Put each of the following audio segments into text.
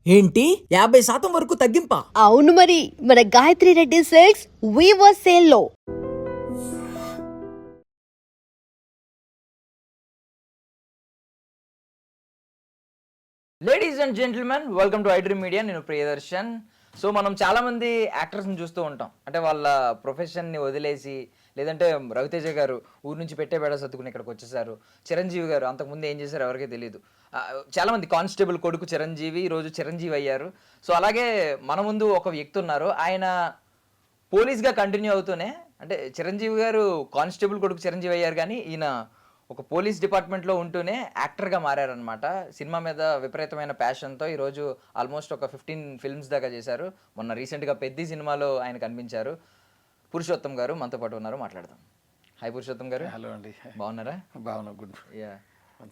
ఏంటి 50% వరకు తగ్గింపా? అవును మరి మన Gayatri Reddy silks weaver sale లో ladies and gentlemen, welcome to iDream media. నేను ప్రియదర్శన్. సో మనం చాలామంది యాక్టర్స్ని చూస్తూ ఉంటాం. అంటే వాళ్ళ ప్రొఫెషన్ని వదిలేసి, లేదంటే రవితేజ గారు ఊరు నుంచి పెట్టే బేడ సర్దుకుని ఇక్కడికి వచ్చేసారు. చిరంజీవి గారు అంతకుముందు ఏం చేశారు ఎవరికీ తెలియదు. చాలామంది కానిస్టేబుల్ కొడుకు చిరంజీవి ఈరోజు చిరంజీవి అయ్యారు. సో అలాగే మన ముందు ఒక వ్యక్తి ఉన్నారు. ఆయన పోలీస్గా కంటిన్యూ అవుతూనే, అంటే చిరంజీవి గారు కానిస్టేబుల్ కొడుకు చిరంజీవి అయ్యారు, కానీ ఈయన ఒక పోలీస్ డిపార్ట్మెంట్లో ఉంటూనే యాక్టర్గా మారారనమాట. సినిమా మీద విపరీతమైన ప్యాషన్తో ఈరోజు ఆల్మోస్ట్ ఒక 15 ఫిల్మ్స్ దాకా చేశారు. మొన్న రీసెంట్గా పెద్ది సినిమాలో ఆయన కనిపించారు. పురుషోత్తం గారు మనతో పాటు ఉన్నారు, మాట్లాడదాం. హాయ్ పురుషోత్తం గారు. హలో అండి. బాగున్నారా? బాగున్నా, గుడ్. యా.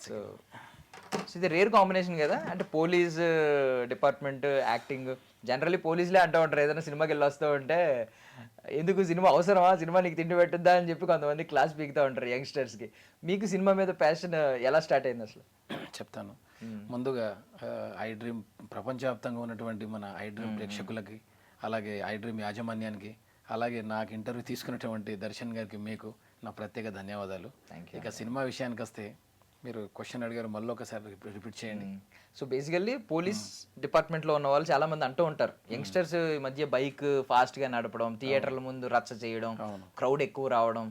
సో ఇది రేర్ కాంబినేషన్ కదా, అంటే పోలీస్ డిపార్ట్మెంట్ యాక్టింగ్. జనరల్లీ పోలీసులే అంటూ ఉంటారు ఏదైనా సినిమాకి వెళ్ళి వస్తూ ఉంటే, ఎందుకు సినిమా అవసరమా, సినిమా నీకు తిండి పెట్టద్దా అని చెప్పి కొంతమంది క్లాస్ పీకుతూ ఉంటారు యంగ్స్టర్స్కి. మీకు సినిమా మీద ప్యాషన్ ఎలా స్టార్ట్ అయింది అసలు? చెప్తాను. ముందుగా ఐ డ్రీమ్ ప్రపంచవ్యాప్తంగా ఉన్నటువంటి మన ఐ డ్రీమ్ ప్రేక్షకులకి, అలాగే ఐ డ్రీమ్ యాజమాన్యానికి, అలాగే నాకు ఇంటర్వ్యూ తీసుకున్నటువంటి దర్శన్ గారికి, మీకు నా ప్రత్యేక ధన్యవాదాలు. ఇక సినిమా విషయానికి వస్తే, మీరు క్వశ్చన్ అడిగారు, మళ్ళీ ఒకసారి రిపీట్ చేయండి. సో బేసికల్లీ పోలీస్ డిపార్ట్మెంట్లో ఉన్న వాళ్ళు చాలా మంది అంటూ ఉంటారు, యంగ్స్టర్స్ ఈ మధ్య బైక్ ఫాస్ట్గా నడపడం, థియేటర్ల ముందు రచ్చ చేయడం, క్రౌడ్ ఎక్కువ రావడం,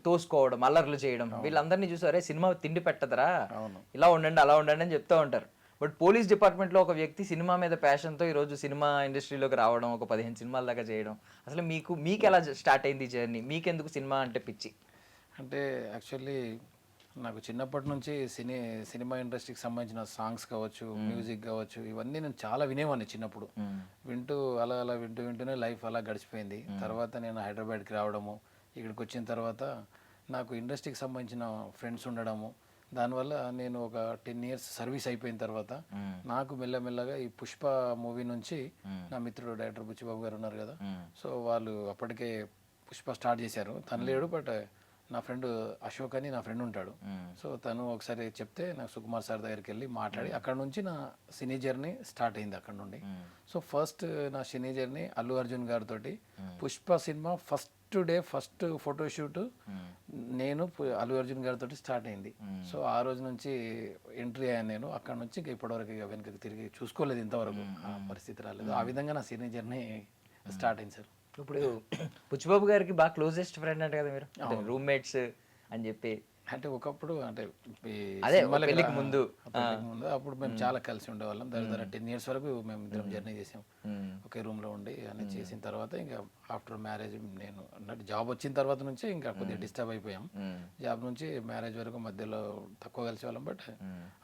తోసుకోవడం, అల్లర్లు చేయడం, వీళ్ళందరినీ చూసారే సినిమా తిండి పెట్టదరా, ఇలా ఉండండి అలా ఉండండి అని చెప్తూ ఉంటారు. బట్ పోలీస్ డిపార్ట్మెంట్లో ఒక వ్యక్తి సినిమా మీద ప్యాషన్తో ఈరోజు సినిమా ఇండస్ట్రీలోకి రావడం, ఒక 15 సినిమాల దాకా చేయడం, అసలు మీకు ఎలా స్టార్ట్ అయింది జర్నీ? మీకెందుకు సినిమా అంటే పిచ్చి? అంటే యాక్చువల్లీ నాకు చిన్నప్పటి నుంచి సినిమా ఇండస్ట్రీకి సంబంధించిన సాంగ్స్ కావచ్చు, మ్యూజిక్ కావచ్చు, ఇవన్నీ నేను చాలా వినేవాడిని చిన్నప్పుడు. వింటూ అలా అలా వింటూనే లైఫ్ అలా గడిచిపోయింది. తర్వాత నేను హైదరాబాద్కి రావడము, ఇక్కడికి వచ్చిన తర్వాత నాకు ఇండస్ట్రీకి సంబంధించిన ఫ్రెండ్స్ ఉండడము, దానివల్ల నేను ఒక 10 ఇయర్స్ సర్వీస్ అయిపోయిన తర్వాత నాకు మెల్లమెల్లగా ఈ పుష్ప మూవీ నుంచి నా మిత్రుడు డైరెక్టర్ బుచ్చిబాబు గారు ఉన్నారు కదా, సో వాళ్ళు అప్పటికే పుష్ప స్టార్ట్ చేశారు. తను లేడు, బట్ నా ఫ్రెండ్ అశోక్ అని నా ఫ్రెండ్ ఉంటాడు. సో తను ఒకసారి చెప్తే నాకు సుకుమార్ సార్ దగ్గరికి వెళ్ళి మాట్లాడి, అక్కడ నుంచి నా సినీ జర్నీ స్టార్ట్ అయింది అక్కడ నుండి. సో ఫస్ట్ నా సినీ జర్నీ అల్లు అర్జున్ గారితో పుష్ప సినిమా ఫస్ట్ ఫోటోషూట్ నేను అల్లు అర్జున్ గారితో స్టార్ట్ అయింది. సో ఆ రోజు నుంచి ఎంట్రీ అయ్యాను నేను. అక్కడ నుంచి ఇప్పటివరకు వెనకకి తిరిగి చూసుకోలేదు, ఇంతవరకు ఆ పరిస్థితి రాలేదు. ఆ విధంగా నా సినీ జర్నీ స్టార్ట్ అయింది సార్. ఇప్పుడు బుచ్చిబాబు గారికి బాగా క్లోజెస్ట్ ఫ్రెండ్ అంటే కదా మీరు, రూమ్మేట్స్ అని చెప్పి. అంటే ఒకప్పుడు, అంటే అదే పెళ్ళికి ముందు అప్పుడు మేము చాలా కలిసి ఉండేవాళ్ళం. దాదాపు 10 ఇయర్స్ వరకు మేము ఇద్దరం జర్నీ చేసాం, ఒకే రూమ్ లో ఉండి అన్ని చేసిన తర్వాత ఇంకా ఆఫ్టర్ మ్యారేజ్ నేను జాబ్ వచ్చిన తర్వాత నుంచి ఇంకా కొద్దిగా డిస్టర్బ్ అయిపోయాం. జాబ్ నుంచి మ్యారేజ్ వరకు మధ్యలో తక్కువ కలిసి వాళ్ళం, బట్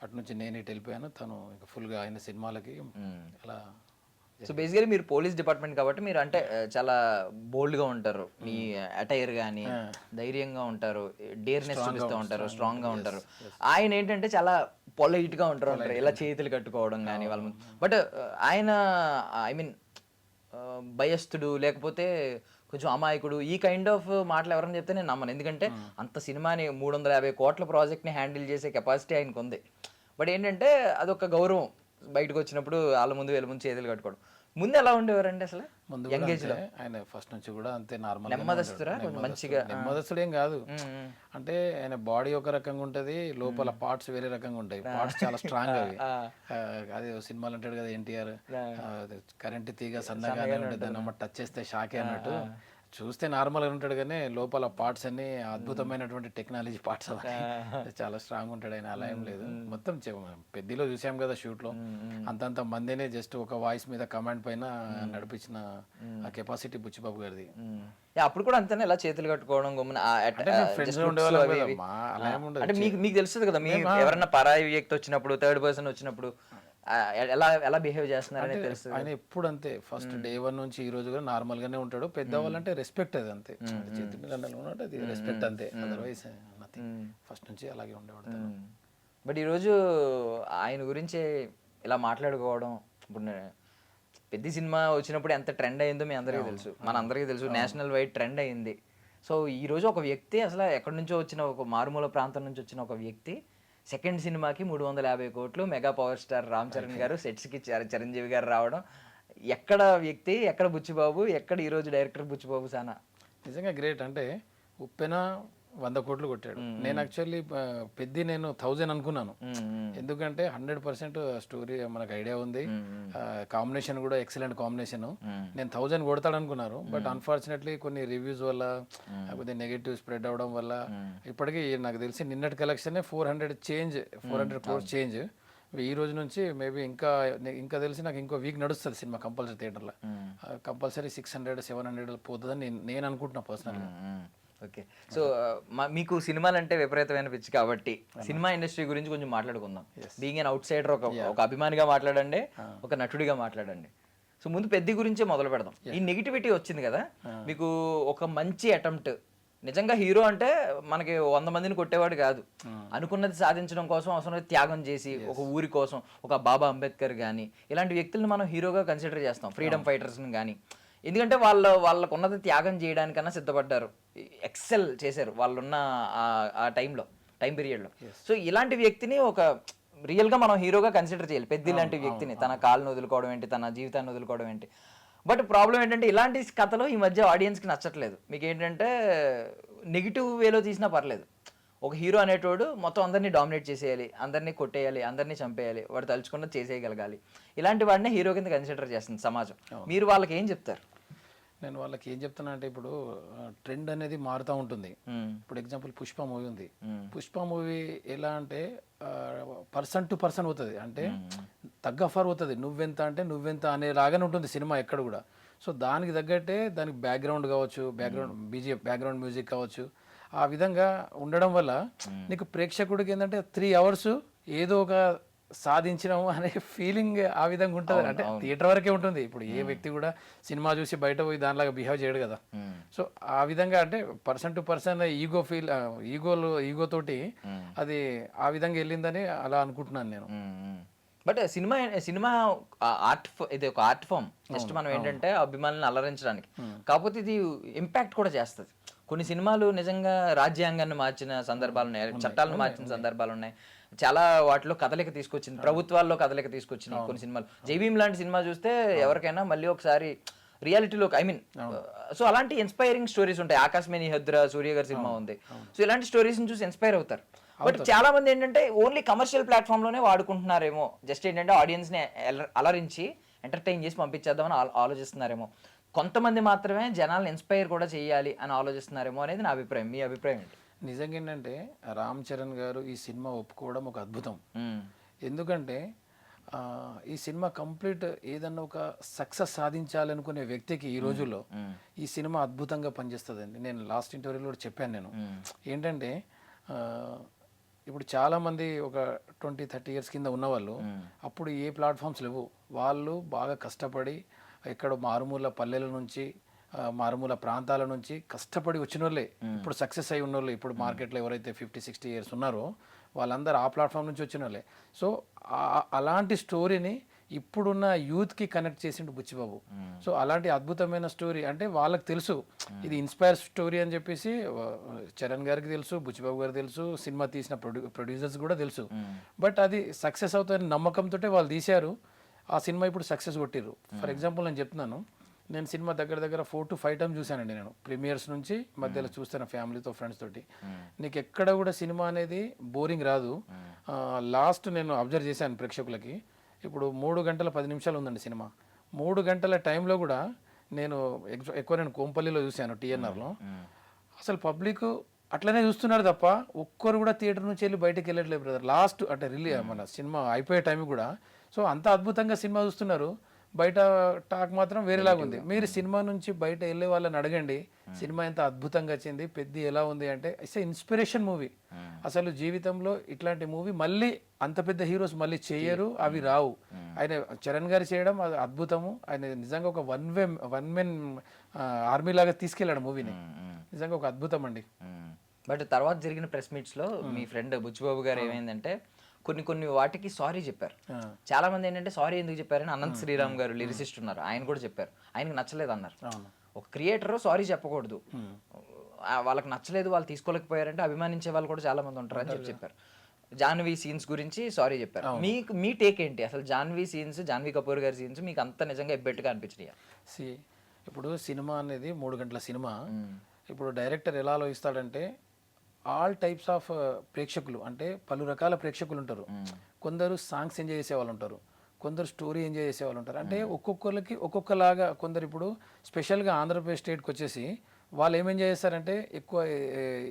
అటు నుంచి నేను ఇటు వెళ్ళిపోయాను, తను ఇంకా ఫుల్గా అయిన సినిమాలకి అలా. సో బేసికలీ మీరు పోలీస్ డిపార్ట్మెంట్ కాబట్టి మీరు అంటే చాలా బోల్డ్గా ఉంటారు, మీ అటైర్ కానీ ధైర్యంగా ఉంటారు, డేర్నెస్ చూపిస్తూ ఉంటారు, స్ట్రాంగ్గా ఉంటారు. ఆయన ఏంటంటే చాలా పొలైట్గా ఉంటారు, ఇలా చేతులు కట్టుకోవడం కానీ వాళ్ళ. బట్ ఆయన ఐ మీన్ భయస్థుడు, లేకపోతే కొంచెం అమాయకుడు, ఈ కైండ్ ఆఫ్ మాటలు ఎవరైనా చెప్తే నేను నమ్మను. ఎందుకంటే అంత సినిమాని 350 కోట్ల ప్రాజెక్ట్ని హ్యాండిల్ చేసే కెపాసిటీ ఆయనకు ఉంది. బట్ ఏంటంటే అదొక గౌరవం, బయటకు వచ్చినప్పుడు వాళ్ళ ముందు వీళ్ళ ముందు చేతులు కట్టుకోవడం. ముందు ఎలా ఉండేవారండి అసలు? యంగేజ్ లో ఆయన ఫస్ట్ నుంచి కూడా అంతే నార్మల్, నెమ్మదస్తురా, మంచిగా నెమ్మదస్తుడు ఏం కాదు. అంటే ఆయన బాడీ ఒక రకంగా ఉంటది, లోపల పార్ట్స్ వేరే రకంగా ఉంటాయి. పార్ట్స్ చాలా స్ట్రాంగ్ అవి. అదే సినిమాలు అంటాడు కదా ఎన్టీఆర్, కరెంట్ తీగ సన్నగానే ఉంటుంది, దాన్ని అమ్మ టచ్ చేస్తే షాకే అన్నట్టు. చూస్తే నార్మల్గా ఉంటాడు, కానీ లోపల పార్ట్స్ అన్ని అద్భుతమైనటువంటి టెక్నాలజీ పార్ట్స్ అవి, చాలా స్ట్రాంగ్ ఉంటాడు ఆయన. అలా ఏం లేదు. మొత్తం పెద్దలో చూసాం కదా షూట్లో, అంతంత మందినే జస్ట్ ఒక వాయిస్ మీద కమాండ్ పైన నడిపించిన ఆ కెపాసిటీ బుచ్చిబాబు గారిది. అప్పుడు కూడా అంతేనా, ఇలా చేతులు కట్టుకోవడం అంటే మీకు తెలుస్తుంది కదా, మీ ఎవరైనా పరాయి వ్యక్తి వచ్చినప్పుడు, థర్డ్ పర్సన్ వచ్చినప్పుడు ఎలా ఎలా బిహేవ్ చేస్తున్నారని తెలుస్తుంది. ఆయన ఎప్పుడు అంతే, ఫస్ట్ డే 1 నుంచి ఈ రోజు కూడా నార్మల్ గానే ఉంటాడు. పెద్దవాళ్ళంటే రెస్పెక్ట్, అది అంతే. చేతి మీద ఉన్నట్టు అది రెస్పెక్ట్ అంతే, అదర్వైజ్ నథింగ్. ఫస్ట్ నుంచి అలాగే ఉండేవాడు. బట్ ఈరోజు ఆయన గురించి ఇలా మాట్లాడుకోవడం, ఇప్పుడు పెద్ద సినిమా వచ్చినప్పుడు ఎంత ట్రెండ్ అయిందో మీ అందరికీ తెలుసు, మన అందరికీ తెలుసు, నేషనల్ వైడ్ ట్రెండ్ అయింది. సో ఈరోజు ఒక వ్యక్తి అసలు ఎక్కడి నుంచో వచ్చిన, ఒక మారుమూల ప్రాంతం నుంచి వచ్చిన ఒక వ్యక్తి సెకండ్ సినిమాకి 350 కోట్లు, mega power star Ram Charan గారు, సెట్స్కి చిరంజీవి గారు రావడం. ఎక్కడ వ్యక్తి, ఎక్కడ బుచ్చిబాబు, ఎక్కడ ఈరోజు డైరెక్టర్ బుచ్చిబాబు సానా? నిజంగా గ్రేట్. అంటే ఉప్పెన 100 కోట్లు కొట్టాడు. నేను యాక్చువల్లీ పెద్ద నేను 1000 అనుకున్నాను. ఎందుకంటే 100% స్టోరీ మనకు ఐడియా ఉంది, కాంబినేషన్ కూడా ఎక్సలెంట్ కాంబినేషన్. నేను 1000 కొడతాడు అనుకున్నారు. బట్ అన్ఫార్చునేట్లీ కొన్ని రివ్యూస్ వల్ల కొద్దిగా నెగటివ్ స్ప్రెడ్ అవడం వల్ల ఇప్పటికీ నాకు తెలిసి నిన్నటి కలెక్షన్ 400 క్రోర్స్ చేంజ్. ఈ రోజు నుంచి మేబీ ఇంకా తెలిసి నాకు ఇంకో వీక్ నడుస్తుంది సినిమా కంపల్సరీ థియేటర్లో. కంపల్సరీ 600-700 పోతుందని నేను అనుకుంటున్నా పర్సనల్గా. ఓకే. సో మీకు సినిమాలు అంటే విపరీతమైన పిచ్చి కాబట్టి సినిమా ఇండస్ట్రీ గురించి కొంచెం మాట్లాడుకుందాం. బీయింగ్ అన్ అవుట్ సైడర్, ఒక అభిమానిగా మాట్లాడండి, ఒక నటుడిగా మాట్లాడండి. సో ముందు పెద్ద గురించే మొదలు పెడదాం. ఈ నెగిటివిటీ వచ్చింది కదా, మీకు ఒక మంచి అటెంప్ట్. నిజంగా హీరో అంటే మనకి 100 మందిని కొట్టేవాడు కాదు, అనుకున్నది సాధించడం కోసం అవసరమైతే త్యాగం చేసి, ఒక ఊరి కోసం, ఒక బాబా అంబేద్కర్ కానీ ఇలాంటి వ్యక్తులను మనం హీరోగా కన్సిడర్ చేస్తాం, ఫ్రీడమ్ ఫైటర్స్ని కానీ. ఎందుకంటే వాళ్ళకు ఉన్నది త్యాగం చేయడానికన్నా సిద్ధపడ్డారు, ఎక్సెల్ చేశారు వాళ్ళున్న ఆ టైం పీరియడ్లో. సో ఇలాంటి వ్యక్తిని ఒక రియల్గా మనం హీరోగా కన్సిడర్ చేయాలి. పెద్ద లాంటి వ్యక్తిని, తన కాళ్ళను వదులుకోవడం ఏంటి, తన జీవితాన్ని వదులుకోవడం ఏంటి. బట్ ప్రాబ్లం ఏంటంటే ఇలాంటి కథలు ఈ మధ్య ఆడియన్స్కి నచ్చట్లేదు. మీకు ఏంటంటే నెగిటివ్ వేలో తీసినా పర్లేదు, ఒక హీరో అనేటోడు మొత్తం అందరినీ డామినేట్ చేసేయాలి, అందరినీ కొట్టేయాలి, అందరినీ చంపేయాలి, వాడు తలుచుకున్నది చేసేయగలగాలి. ఇలాంటి వాడినే హీరో కింద కన్సిడర్ చేస్తుంది సమాజం. మీరు వాళ్ళకి ఏం చెప్తారు? నేను వాళ్ళకి ఏం చెప్తున్నా అంటే, ఇప్పుడు ట్రెండ్ అనేది మారుతూ ఉంటుంది. ఇప్పుడు ఎగ్జాంపుల్ పుష్ప మూవీ ఉంది. పుష్ప మూవీ ఎలా అంటే పర్సన్ టు పర్సన్ అవుతుంది, అంటే తగ్గఫర్ అవుతుంది. నువ్వెంత అనేలాగానే ఉంటుంది సినిమా ఎక్కడ కూడా. సో దానికి తగ్గట్టే దానికి బ్యాక్గ్రౌండ్ కావచ్చు, బ్యాక్గ్రౌండ్ మ్యూజిక్ కావచ్చు, ఆ విధంగా ఉండడం వల్ల నీకు ప్రేక్షకుడికి ఏంటంటే 3 hours ఏదో ఒక సాధించడం అనే ఫీలింగ్ ఆ విధంగా ఉంటుంది. అంటే థియేటర్ వరకే ఉంటుంది. ఇప్పుడు ఏ వ్యక్తి కూడా సినిమా చూసి బయట పోయి దానిలాగా బిహేవ్ చేయడు కదా. సో ఆ విధంగా అంటే పర్సన్ టు పర్సన్ ఈగోతోటి అది ఆ విధంగా వెళ్ళిందని అలా అనుకుంటున్నాను నేను. బట్ సినిమా ఆర్ట్, ఇది ఒక ఆర్ట్ ఫామ్. జస్ట్ మనం ఏంటంటే అభిమానులను అలరించడానికి, కాకపోతే ఇది ఇంపాక్ట్ కూడా చేస్తుంది. కొన్ని సినిమాలు నిజంగా రాజ్యాంగాన్ని మార్చిన సందర్భాలు ఉన్నాయి, చట్టాలను మార్చిన సందర్భాలు ఉన్నాయి, చాలా వాటిలో కదలిక తీసుకొచ్చింది, ప్రభుత్వాల్లో కదలిక తీసుకొచ్చినాయి కొన్ని సినిమాలు. జైభీమ్ లాంటి సినిమా చూస్తే ఎవరికైనా మళ్ళీ ఒకసారి రియాలిటీలోకి, సో అలాంటి ఇన్స్పైరింగ్ స్టోరీస్ ఉంటాయి. ఆకాశమే నిహద్ర, సూర్య గారి సినిమా ఉంది. సో ఇలాంటి స్టోరీస్ని చూసి ఇన్స్పైర్ అవుతారు. బట్ చాలా మంది ఏంటంటే ఓన్లీ కమర్షియల్ ప్లాట్ఫామ్లోనే వాడుకుంటున్నారేమో, జస్ట్ ఏంటంటే ఆడియన్స్ని అలరించి ఎంటర్టైన్ చేసి పంపించేద్దామని ఆలోచిస్తున్నారేమో. కొంతమంది మాత్రమే జనాలను ఇన్స్పైర్ కూడా చేయాలి అని ఆలోచిస్తున్నారేమో అనేది నా అభిప్రాయం. మీ అభిప్రాయం ఏంటి? నిజంగా ఏంటంటే రామ్ చరణ్ గారు ఈ సినిమా ఒప్పుకోవడం ఒక అద్భుతం. ఎందుకంటే ఈ సినిమా కంప్లీట్ ఏదన్నా ఒక సక్సెస్ సాధించాలనుకునే వ్యక్తికి ఈ రోజుల్లో ఈ సినిమా అద్భుతంగా పనిచేస్తుందండి. నేను లాస్ట్ ఇంటర్వ్యూలో కూడా చెప్పాను. నేను ఏంటంటే ఇప్పుడు చాలామంది ఒక 20-30 years కింద ఉన్నవాళ్ళు, అప్పుడు ఏ ప్లాట్ఫామ్స్ లేవు, వాళ్ళు బాగా కష్టపడి ఎక్కడో మారుమూల పల్లెల నుంచి, మారుమూల ప్రాంతాల నుంచి కష్టపడి వచ్చిన వాళ్ళే ఇప్పుడు సక్సెస్ అయి ఉన్నోళ్ళు. ఇప్పుడు మార్కెట్లో ఎవరైతే 50-60 years ఉన్నారో వాళ్ళందరూ ఆ ప్లాట్ఫామ్ నుంచి వచ్చిన వాళ్ళే. సో అలాంటి స్టోరీని ఇప్పుడున్న యూత్కి కనెక్ట్ చేసిండు బుచ్చిబాబు. సో అలాంటి అద్భుతమైన స్టోరీ అంటే వాళ్ళకి తెలుసు ఇది ఇన్స్పైర్ స్టోరీ అని చెప్పేసి. చరణ్ గారికి తెలుసు, బుచ్చిబాబు గారికి తెలుసు, సినిమా తీసిన ప్రొడ్యూసర్స్ కూడా తెలుసు. బట్ అది సక్సెస్ అవుతుందని నమ్మకంతో వాళ్ళు తీశారు. ఆ సినిమా ఇప్పుడు సక్సెస్ కొట్టిర్రు. ఫర్ ఎగ్జాంపుల్ నేను చెప్తున్నాను, నేను సినిమా దగ్గర 4 to 5 times చూశానండి. నేను ప్రీమియర్స్ నుంచి మధ్యలో చూస్తాను ఫ్యామిలీతో, ఫ్రెండ్స్ తోటి. నీకు ఎక్కడ కూడా సినిమా అనేది బోరింగ్ రాదు. లాస్ట్ నేను అబ్జర్వ్ చేశాను ప్రేక్షకులకి, ఇప్పుడు 3 గంటల 10 నిమిషాలు ఉందండి సినిమా. 3 గంటల టైంలో కూడా నేను నేను కోంపల్లిలో చూశాను, TNRలో. అసలు పబ్లిక్ అట్లనే చూస్తున్నారు తప్ప ఒక్కరు కూడా థియేటర్ నుంచి వెళ్ళి బయటకు వెళ్ళట్లేదు బ్రదర్. లాస్ట్ అంటే మన సినిమా అయిపోయే టైం కూడా. సో అంత అద్భుతంగా సినిమా చూస్తున్నారు. బయట టాక్ మాత్రం వేరేలాగా ఉంది. మీరు సినిమా నుంచి బయట వెళ్ళే వాళ్ళని అడగండి, సినిమా ఎంత అద్భుతంగా వచ్చింది, పెద్ద ఎలా ఉంది అంటే ఇట్స్ ఇన్స్పిరేషన్ మూవీ. అసలు జీవితంలో ఇట్లాంటి మూవీ మళ్ళీ అంత పెద్ద హీరోస్ మళ్ళీ చేయరు, అవి రావు. ఆయన చరణ్ గారు చేయడం అది అద్భుతము. ఆయన నిజంగా ఒక వన్ మెన్ ఆర్మీ లాగా తీసుకెళ్ళాడు మూవీని. నిజంగా ఒక అద్భుతం అండి. బట్ తర్వాత జరిగిన ప్రెస్ మీట్స్లో మీ ఫ్రెండ్ బుచ్చిబాబు గారు ఏమైందంటే కొన్ని వాటికి సారీ చెప్పారు. చాలా మంది ఏంటంటే సారీ ఎందుకు చెప్పారని అనంత్ శ్రీరామ్ గారు లిరిసిస్ట్ ఉన్నారు, ఆయన కూడా చెప్పారు. ఆయనకు నచ్చలేదు అన్నారు. ఒక క్రియేటర్ సారీ చెప్పకూడదు, వాళ్ళకి నచ్చలేదు, వాళ్ళు తీసుకోలేకపోయారంటే అభిమానించే వాళ్ళు కూడా చాలా మంది ఉంటారు అని చెప్పారు. జాన్వీ సీన్స్ గురించి సారీ చెప్పారు. మీకు మీ టేక్ ఏంటి అసలు? జాన్వీ సీన్స్, జాన్వీ కపూర్ గారి సీన్స్ మీకు అంత నిజంగా ఎబ్బెట్టుగా అనిపించినాయా? సి ఇప్పుడు సినిమా అనేది 3 గంటల సినిమా. ఇప్పుడు డైరెక్టర్ ఎలా ఆలోచిస్తాడంటే ఆల్ టైప్స్ ఆఫ్ ప్రేక్షకులు, అంటే పలు రకాల ప్రేక్షకులు ఉంటారు. కొందరు సాంగ్స్ ఎంజాయ్ చేసే వాళ్ళు ఉంటారు, కొందరు స్టోరీ ఎంజాయ్ చేసే వాళ్ళు ఉంటారు. అంటే ఒక్కొక్కరికి ఒక్కొక్కలాగా. కొందరు ఇప్పుడు స్పెషల్గా ఆంధ్రప్రదేశ్ స్టేట్కి వచ్చేసి వాళ్ళు ఏం ఎంజాయ్ చేస్తారంటే ఎక్కువ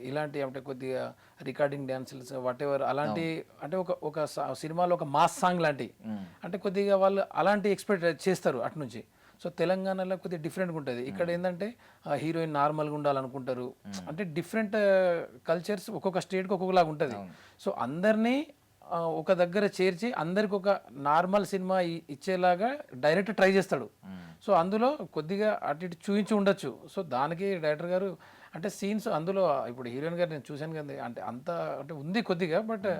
ఇలాంటి అంటే కొద్దిగా రికార్డింగ్ డ్యాన్సులు వాట్ ఎవర్ అలాంటి, అంటే ఒక సినిమాలో ఒక మాస్ సాంగ్ లాంటి, అంటే కొద్దిగా వాళ్ళు అలాంటి ఎక్స్పెక్ట్ చేస్తారు అటు నుంచి. సో తెలంగాణలో కొద్దిగా డిఫరెంట్గా ఉంటుంది. ఇక్కడ ఏంటంటే హీరోయిన్ నార్మల్గా ఉండాలనుకుంటారు. అంటే డిఫరెంట్ కల్చర్స్ ఒక్కొక్క స్టేట్కి ఒక్కొక్కలాగా ఉంటుంది. సో అందరినీ ఒక దగ్గర చేర్చి అందరికి ఒక నార్మల్ సినిమా ఇచ్చేలాగా డైరెక్టర్ ట్రై చేస్తాడు. సో అందులో కొద్దిగా అటు ఇటు చూపించి ఉండొచ్చు. సో దానికి డైరెక్టర్ గారు అంటే సీన్స్ అందులో ఇప్పుడు హీరోయిన్ గారు నేను చూశాను కదా, అంటే అంత అంటే ఉంది కొద్దిగా, బట్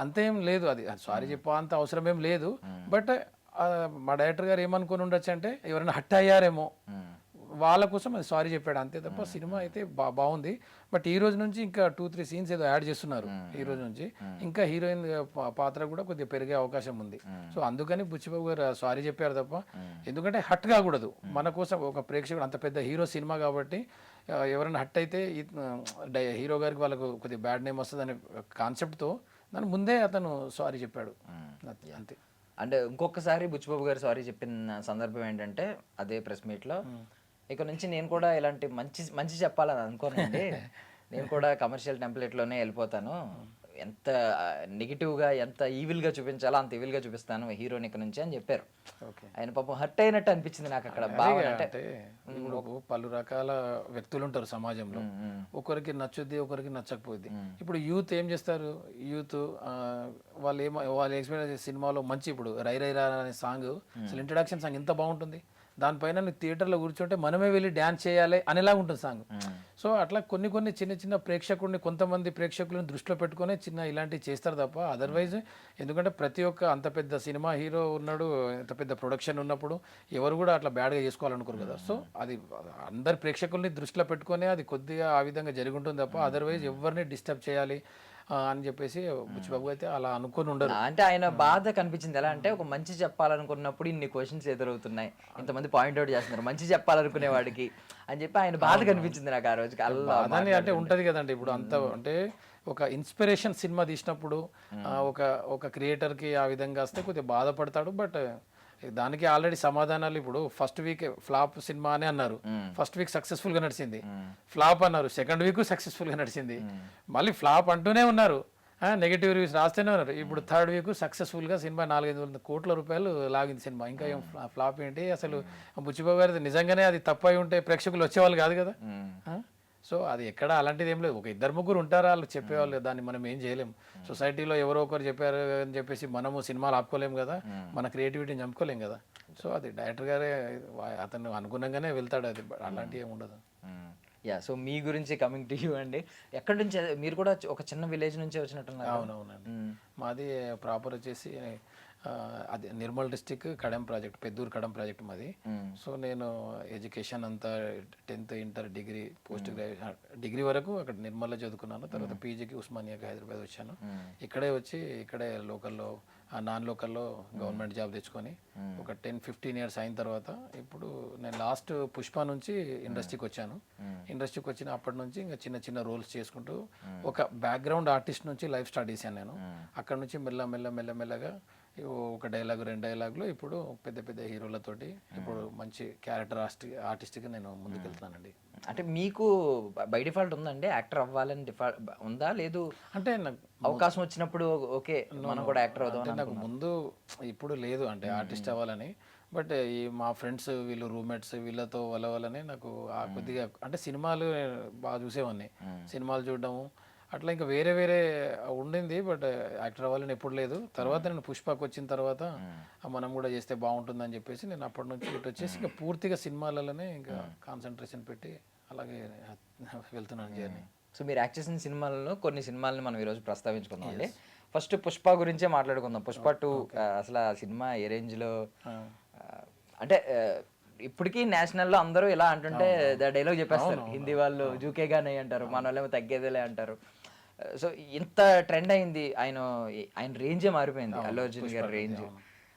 అంతేం లేదు. అది సారీ చెప్పా అంత అవసరం ఏం లేదు. బట్ మా డైరెక్టర్ గారు ఏమనుకుని ఉండొచ్చు అంటే ఎవరైనా హట్ అయ్యారేమో వాళ్ళ కోసం అది సారీ చెప్పాడు, అంతే తప్ప సినిమా అయితే బాగుంది. బట్ ఈ రోజు నుంచి ఇంకా 2-3 సీన్స్ ఏదో యాడ్ చేస్తున్నారు ఈ రోజు నుంచి. ఇంకా హీరోయిన్ పాత్ర కూడా కొద్దిగా పెరిగే అవకాశం ఉంది. సో అందుకని బుచ్చిబాబు గారు సారీ చెప్పారు తప్ప, ఎందుకంటే హట్ కాకూడదు. మన కోసం ఒక ప్రేక్షకుడు, అంత పెద్ద హీరో సినిమా కాబట్టి ఎవరైనా హట్ అయితే హీరో గారికి వాళ్ళకు కొద్దిగా బ్యాడ్ నేమ్ వస్తుంది అనే కాన్సెప్ట్తో దాని ముందే అతను సారీ చెప్పాడు, అంతే. అంటే ఇంకొకసారి బుచ్చిబాబు గారు సారీ చెప్పిన సందర్భం ఏంటంటే అదే ప్రెస్ మీట్లో, ఇక నుంచి నేను కూడా ఇలాంటి మంచి చెప్పాలని అనుకోనండి, నేను కూడా కమర్షియల్ టెంప్లెట్లోనే వెళ్ళిపోతాను, ఎంత నెగిటివ్గా ఎంత ఈవిల్గా చూపించాలో అంత ఈవిల్గా చూపిస్తాను హీరోని ఇక్కడ నుంచి అని చెప్పారు. ఆయన పాపం హర్ట్ అయినట్టు అనిపించింది నాకు అక్కడ. అంటే ఇప్పుడు పలు రకాల వ్యక్తులు ఉంటారు సమాజంలో, ఒకరికి నచ్చుద్ది ఒకరికి నచ్చకపోద్ది. ఇప్పుడు యూత్ ఏం చేస్తారు, యూత్ వాళ్ళు ఎక్స్పీరియన్స్ చేసే సినిమాలో మంచి, ఇప్పుడు రై రై రా అనే సాంగ్ అసలు ఇంట్రడక్షన్ సాంగ్ ఎంత బాగుంటుంది, దానిపైన నువ్వు థియేటర్లో కూర్చుంటే మనమే వెళ్ళి డ్యాన్స్ చేయాలి అనేలా ఉంటుంది సాంగ్. సో అట్లా కొన్ని చిన్న ప్రేక్షకుడిని, కొంతమంది ప్రేక్షకులను దృష్టిలో పెట్టుకొని చిన్న ఇలాంటివి చేస్తారు తప్ప అదర్వైజ్, ఎందుకంటే ప్రతి ఒక్క అంత పెద్ద సినిమా హీరో ఉన్నాడు, ఎంత పెద్ద ప్రొడక్షన్ ఉన్నప్పుడు ఎవరు కూడా అట్లా బ్యాడ్గా చేసుకోవాలనుకోరు కదా. సో అది అందరి ప్రేక్షకుల్ని దృష్టిలో పెట్టుకొని అది కొద్దిగా ఆ విధంగా జరిగి ఉంటుంది తప్ప అదర్వైజ్ ఎవరిని డిస్టర్బ్ చేయాలి అని చెప్పేసి బుచ్చిబాబు అయితే అలా అనుకుని ఉండరు. అంటే ఆయన బాధ కనిపించింది. ఎలా అంటే ఒక మంచి చెప్పాలనుకున్నప్పుడు ఇన్ని క్వశ్చన్స్ ఎదురవుతున్నాయి, ఇంతమంది పాయింట్అవుట్ చేస్తున్నారు మంచి చెప్పాలనుకునే వాడికి అని చెప్పి ఆయన బాధ కనిపించింది నాకు ఆ రోజుకి. అదని అంటే ఉంటది కదండి. ఇప్పుడు అంత అంటే ఒక ఇన్స్పిరేషన్ సినిమా తీసినప్పుడు ఒక క్రియేటర్కి ఆ విధంగా వస్తే కొద్దిగా బాధపడతాడు. బట్ దానికి ఆల్రెడీ సమాధానాలు, ఇప్పుడు ఫస్ట్ వీక్ ఫ్లాప్ సినిమా అని అన్నారు, ఫస్ట్ వీక్ సక్సెస్ఫుల్ గా నడిచింది. ఫ్లాప్ అన్నారు, సెకండ్ వీక్ సక్సెస్ఫుల్ గా నడిచింది, మళ్ళీ ఫ్లాప్ అంటూనే ఉన్నారు, నెగిటివ్ రివ్యూస్ రాస్తూనే ఉన్నారు. ఇప్పుడు థర్డ్ వీక్ సక్సెస్ఫుల్ గా సినిమా 400-500 కోట్ల రూపాయలు లాగింది సినిమా. ఇంకా ఏం ఫ్లాప్ ఏంటి అసలు? బుచ్చిబాబు గారి నిజంగానే అది తప్పై ఉంటే ప్రేక్షకులు వచ్చేవాళ్ళు కాదు కదా. సో అది ఎక్కడ అలాంటిది ఏం లేదు. ఒక 2-3 ఉంటారు వాళ్ళు చెప్పేవాళ్ళు, దాన్ని మనం ఏం చేయలేము. సొసైటీలో ఎవరో ఒకరు చెప్పారు అని చెప్పేసి మనము సినిమాలు ఆపుకోలేము కదా, మన క్రియేటివిటీని చంపుకోలేం కదా. సో అది డైరెక్టర్ గారే అతను అనుగుణంగానే వెళ్తాడు, అది అలాంటివి ఏమి ఉండదు. యా, సో మీ గురించి కమింగ్ టు యూ అండి, ఎక్కడి నుంచి మీరు కూడా ఒక చిన్న విలేజ్ నుంచి వచ్చినట్టున్నారు? అవునవునండి, మాది ప్రాపర్ వచ్చేసి అది Nirmal district Kadem project, Peddur Kadem project మాది. సో నేను ఎడ్యుకేషన్ అంతా 10th inter degree post graduation degree వరకు అక్కడ నిర్మల్లో చదువుకున్నాను. తర్వాత పీజీకి ఉస్మానియాకి హైదరాబాద్ వచ్చాను. ఇక్కడే వచ్చి ఇక్కడే లోకల్లో నాన్ లోకల్లో గవర్నమెంట్ జాబ్ తెచ్చుకొని ఒక 10-15 ఇయర్స్ అయిన తర్వాత ఇప్పుడు నేను లాస్ట్ పుష్ప నుంచి ఇండస్ట్రీకి వచ్చాను. ఇండస్ట్రీకి వచ్చిన అప్పటి నుంచి ఇంకా చిన్న రోల్స్ చేసుకుంటూ ఒక బ్యాక్గ్రౌండ్ ఆర్టిస్ట్ నుంచి లైఫ్ స్టార్ట్ చేశాను నేను. అక్కడ నుంచి మెల్లగా ఒక డైలాగ్ 2 డైలాగులు ఇప్పుడు పెద్ద హీరోలతోటి ఇప్పుడు మంచి క్యారెక్టర్ ఆర్టిస్ట్గా నేను ముందుకు వెళ్తున్నానండి. అంటే మీకు బై డిఫాల్ట్ ఉందండి యాక్టర్ అవ్వాలని డిఫాల్ట్ ఉందా? లేదు అంటే నాకు అవకాశం వచ్చినప్పుడు ఓకే మనం కూడా యాక్టర్ అవుదాం నాకు ముందు ఇప్పుడు లేదు అంటే ఆర్టిస్ట్ అవ్వాలని. బట్ ఈ మా ఫ్రెండ్స్ వీళ్ళు రూమ్మేట్స్ వీళ్ళతో వలవలని నాకు కొద్దిగా అంటే సినిమాలు బాగా చూసేవాడిని, సినిమాలు చూడడము అట్లా ఇంకా వేరే ఉండింది. బట్ యాక్టర్ అవ్వాలని ఎప్పుడు లేదు. తర్వాత నేను పుష్పకి వచ్చిన తర్వాత మనం కూడా చేస్తే బాగుంటుందని చెప్పేసి నేను అప్పటి నుంచి ఇటు వచ్చేసి ఇంకా పూర్తిగా సినిమాలలోనే ఇంకా కాన్సన్ట్రేషన్ పెట్టి అలాగే వెళ్తున్నాను జర్నీ. సో మీరు యాక్ట్ చేసిన సినిమాలలో కొన్ని సినిమాలని మనం ఈరోజు ప్రస్తావించుకుందాం అండి. ఫస్ట్ పుష్ప గురించే మాట్లాడుకుందాం. పుష్ప 2 అసలు ఆ సినిమా ఏ రేంజ్లో, అంటే ఇప్పటికీ నేషనల్లో అందరూ ఇలా అంటుంటే డైలాగ్ చెప్పేస్తారు, హిందీ వాళ్ళు జూకేగానే అంటారు, మన వాళ్ళేమో తగ్గేదేలే అంటారు. సో ఇంత ట్రెండ్ అయింది, ఆయన రేంజే మారిపోయింది, అల్లు అర్జున్ గారి రేంజ్.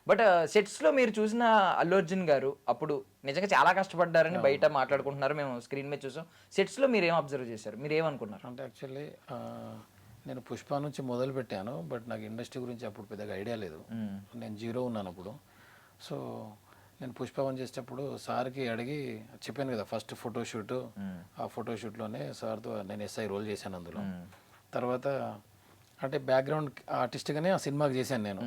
బట్ సెట్స్లో మీరు చూసిన అల్లు అర్జున్ గారు అప్పుడు నిజంగా చాలా కష్టపడ్డారని బయట మాట్లాడుకుంటున్నారు, మేము స్క్రీన్ మీద చూసాం. సెట్స్లో మీరు ఏం అబ్జర్వ్ చేశారు, మీరు ఏమనుకున్నారు? అంటే యాక్చువల్లీ నేను పుష్ప నుంచి మొదలు పెట్టాను, బట్ నాకు ఇండస్ట్రీ గురించి అప్పుడు పెద్దగా ఐడియా లేదు. నేను జీరో ఉన్నాను అప్పుడు. సో నేను పుష్ప వన్ చేసేటప్పుడు సార్కి అడిగి చెప్పాను కదా, ఫస్ట్ ఫోటోషూట్, ఆ ఫోటోషూట్లోనే సార్తో నేను ఎస్ఐ రోల్ చేశాను అందులో. తర్వాత అంటే బ్యాక్గ్రౌండ్ ఆర్టిస్ట్గానే ఆ సినిమాకి చేశాను నేను.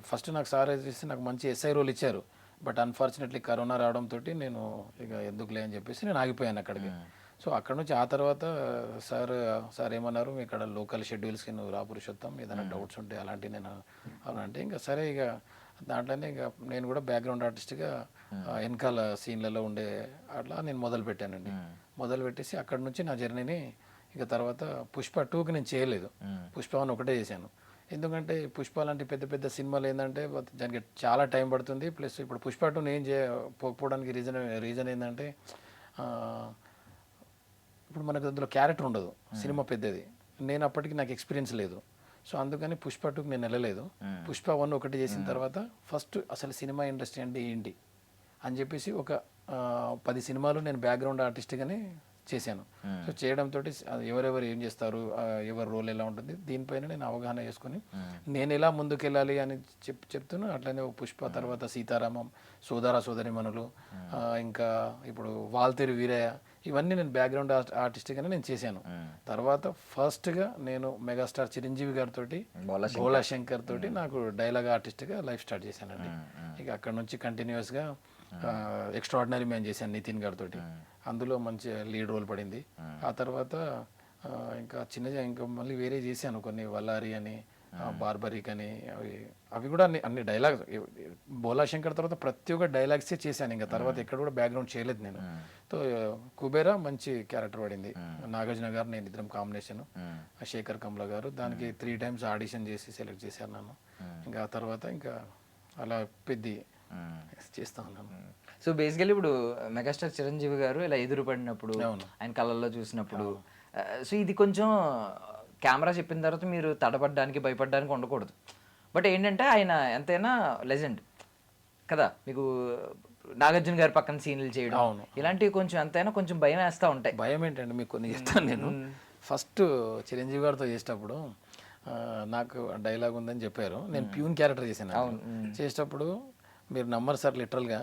ఫస్ట్ నాకు సార్ చేసి నాకు మంచి ఎస్ఐ రోల్ ఇచ్చారు, బట్ అన్ఫార్చునేట్లీ కరోనా రావడంతో నేను ఇక ఎందుకులే అని చెప్పేసి నేను ఆగిపోయాను అక్కడికి. సో అక్కడ నుంచి ఆ తర్వాత సార్ ఏమన్నారు, ఇక్కడ లోకల్ షెడ్యూల్స్కి నువ్వు రా పురుషోత్తం, ఏదైనా డౌట్స్ ఉంటే అలాంటివి నేను అవునంటే ఇంకా సరే, ఇక దాంట్లోనే ఇక నేను కూడా బ్యాక్గ్రౌండ్ ఆర్టిస్ట్గా వెనకాల సీన్లలో ఉండే అట్లా నేను మొదలు పెట్టానండి. మొదలు పెట్టేసి అక్కడ నుంచి నా జర్నీని ఇక తర్వాత పుష్ప 2కి నేను చేయలేదు, పుష్ప 1 ఒకటే చేశాను. ఎందుకంటే పుష్ప లాంటి పెద్ద పెద్ద సినిమాలు ఏంటంటే దానికి చాలా టైం పడుతుంది. ప్లస్ ఇప్పుడు పుష్ప 2 నేను పోకపోవడానికి రీజన్ ఏంటంటే ఇప్పుడు మనకు అందులో క్యారెక్టర్ ఉండదు, సినిమా పెద్దది, నేను అప్పటికి నాకు ఎక్స్పీరియన్స్ లేదు. సో అందుకని పుష్ప 2కి నేను వెళ్ళలేదు. పుష్ప 1 ఒకటి చేసిన తర్వాత ఫస్ట్ అసలు సినిమా ఇండస్ట్రీ అంటే ఏంటి అని చెప్పేసి ఒక 10 సినిమాలు నేను బ్యాక్గ్రౌండ్ ఆర్టిస్ట్గానే చేశాను. సో చేయడంతో ఎవరెవరు ఏం చేస్తారు, ఎవరి రోల్ ఎలా ఉంటుంది, దీనిపైన నేను అవగాహన చేసుకుని నేను ఎలా ముందుకెళ్ళాలి అని చెప్తున్నా. అట్లనే పుష్ప తర్వాత సీతారామం, సోదరిమణులు, ఇంకా ఇప్పుడు వాల్తేరు వీరయ్య, ఇవన్నీ నేను బ్యాక్గ్రౌండ్ ఆర్టిస్ట్గానే నేను చేశాను. తర్వాత ఫస్ట్గా నేను మెగాస్టార్ చిరంజీవి గారితో, భోలా శంకర్ తోటి నాకు డైలాగ్ ఆర్టిస్ట్గా లైఫ్ స్టార్ట్ చేశానండి. ఇక అక్కడ నుంచి కంటిన్యూస్గా ఎక్స్ట్రాడినరీ మ్యాన్ చేశాను నితిన్ గారితో, అందులో మంచి లీడ్ రోల్ పడింది. ఆ తర్వాత ఇంకా ఇంకా మళ్ళీ వేరే చేశాను కొన్ని, వల్లారి అని, బార్బరిక్ అని, అవి కూడా అన్ని డైలాగ్స్. భోలా శంకర్ తర్వాత ప్రతి ఒక్క డైలాగ్సే చేశాను, ఇంకా తర్వాత ఎక్కడ కూడా బ్యాక్గ్రౌండ్ చేయలేదు నేను. సో కుబేరా మంచి క్యారెక్టర్ పడింది, నాగార్జున గారు నేను ఇద్దరం కాంబినేషన్, శేఖర్ కమ్లా గారు, దానికి 3 times ఆడిషన్ చేసి సెలెక్ట్ చేశాను నన్ను. ఇంకా ఆ తర్వాత ఇంకా అలా పెద్ద చేస్తా ఉన్నాను. సో బేసికలీ ఇప్పుడు మెగాస్టార్ చిరంజీవి గారు ఇలా ఎదురుపడినప్పుడు, ఆయన కళ్ళల్లో చూసినప్పుడు, సో ఇది కొంచెం కెమెరా చెప్పిన తర్వాత మీరు తడపడ్డానికి భయపడడానికి ఉండకూడదు. బట్ ఏంటంటే ఆయన ఎంతైనా లెజెండ్ కదా, మీకు నాగార్జున గారి పక్కన సీన్లు చేయడం ఇలాంటివి కొంచెం ఎంతైనా కొంచెం భయం వేస్తూ ఉంటాయి. భయం ఏంటంటే మీకు కొన్ని చెప్తాను నేను. ఫస్ట్ చిరంజీవి గారితో చేసేటప్పుడు నాకు డైలాగ్ ఉందని చెప్పారు, నేను ప్యూన్ క్యారెక్టర్ చేశాను. చేసేటప్పుడు మీరు నమ్మరు సార్, లిటరల్గా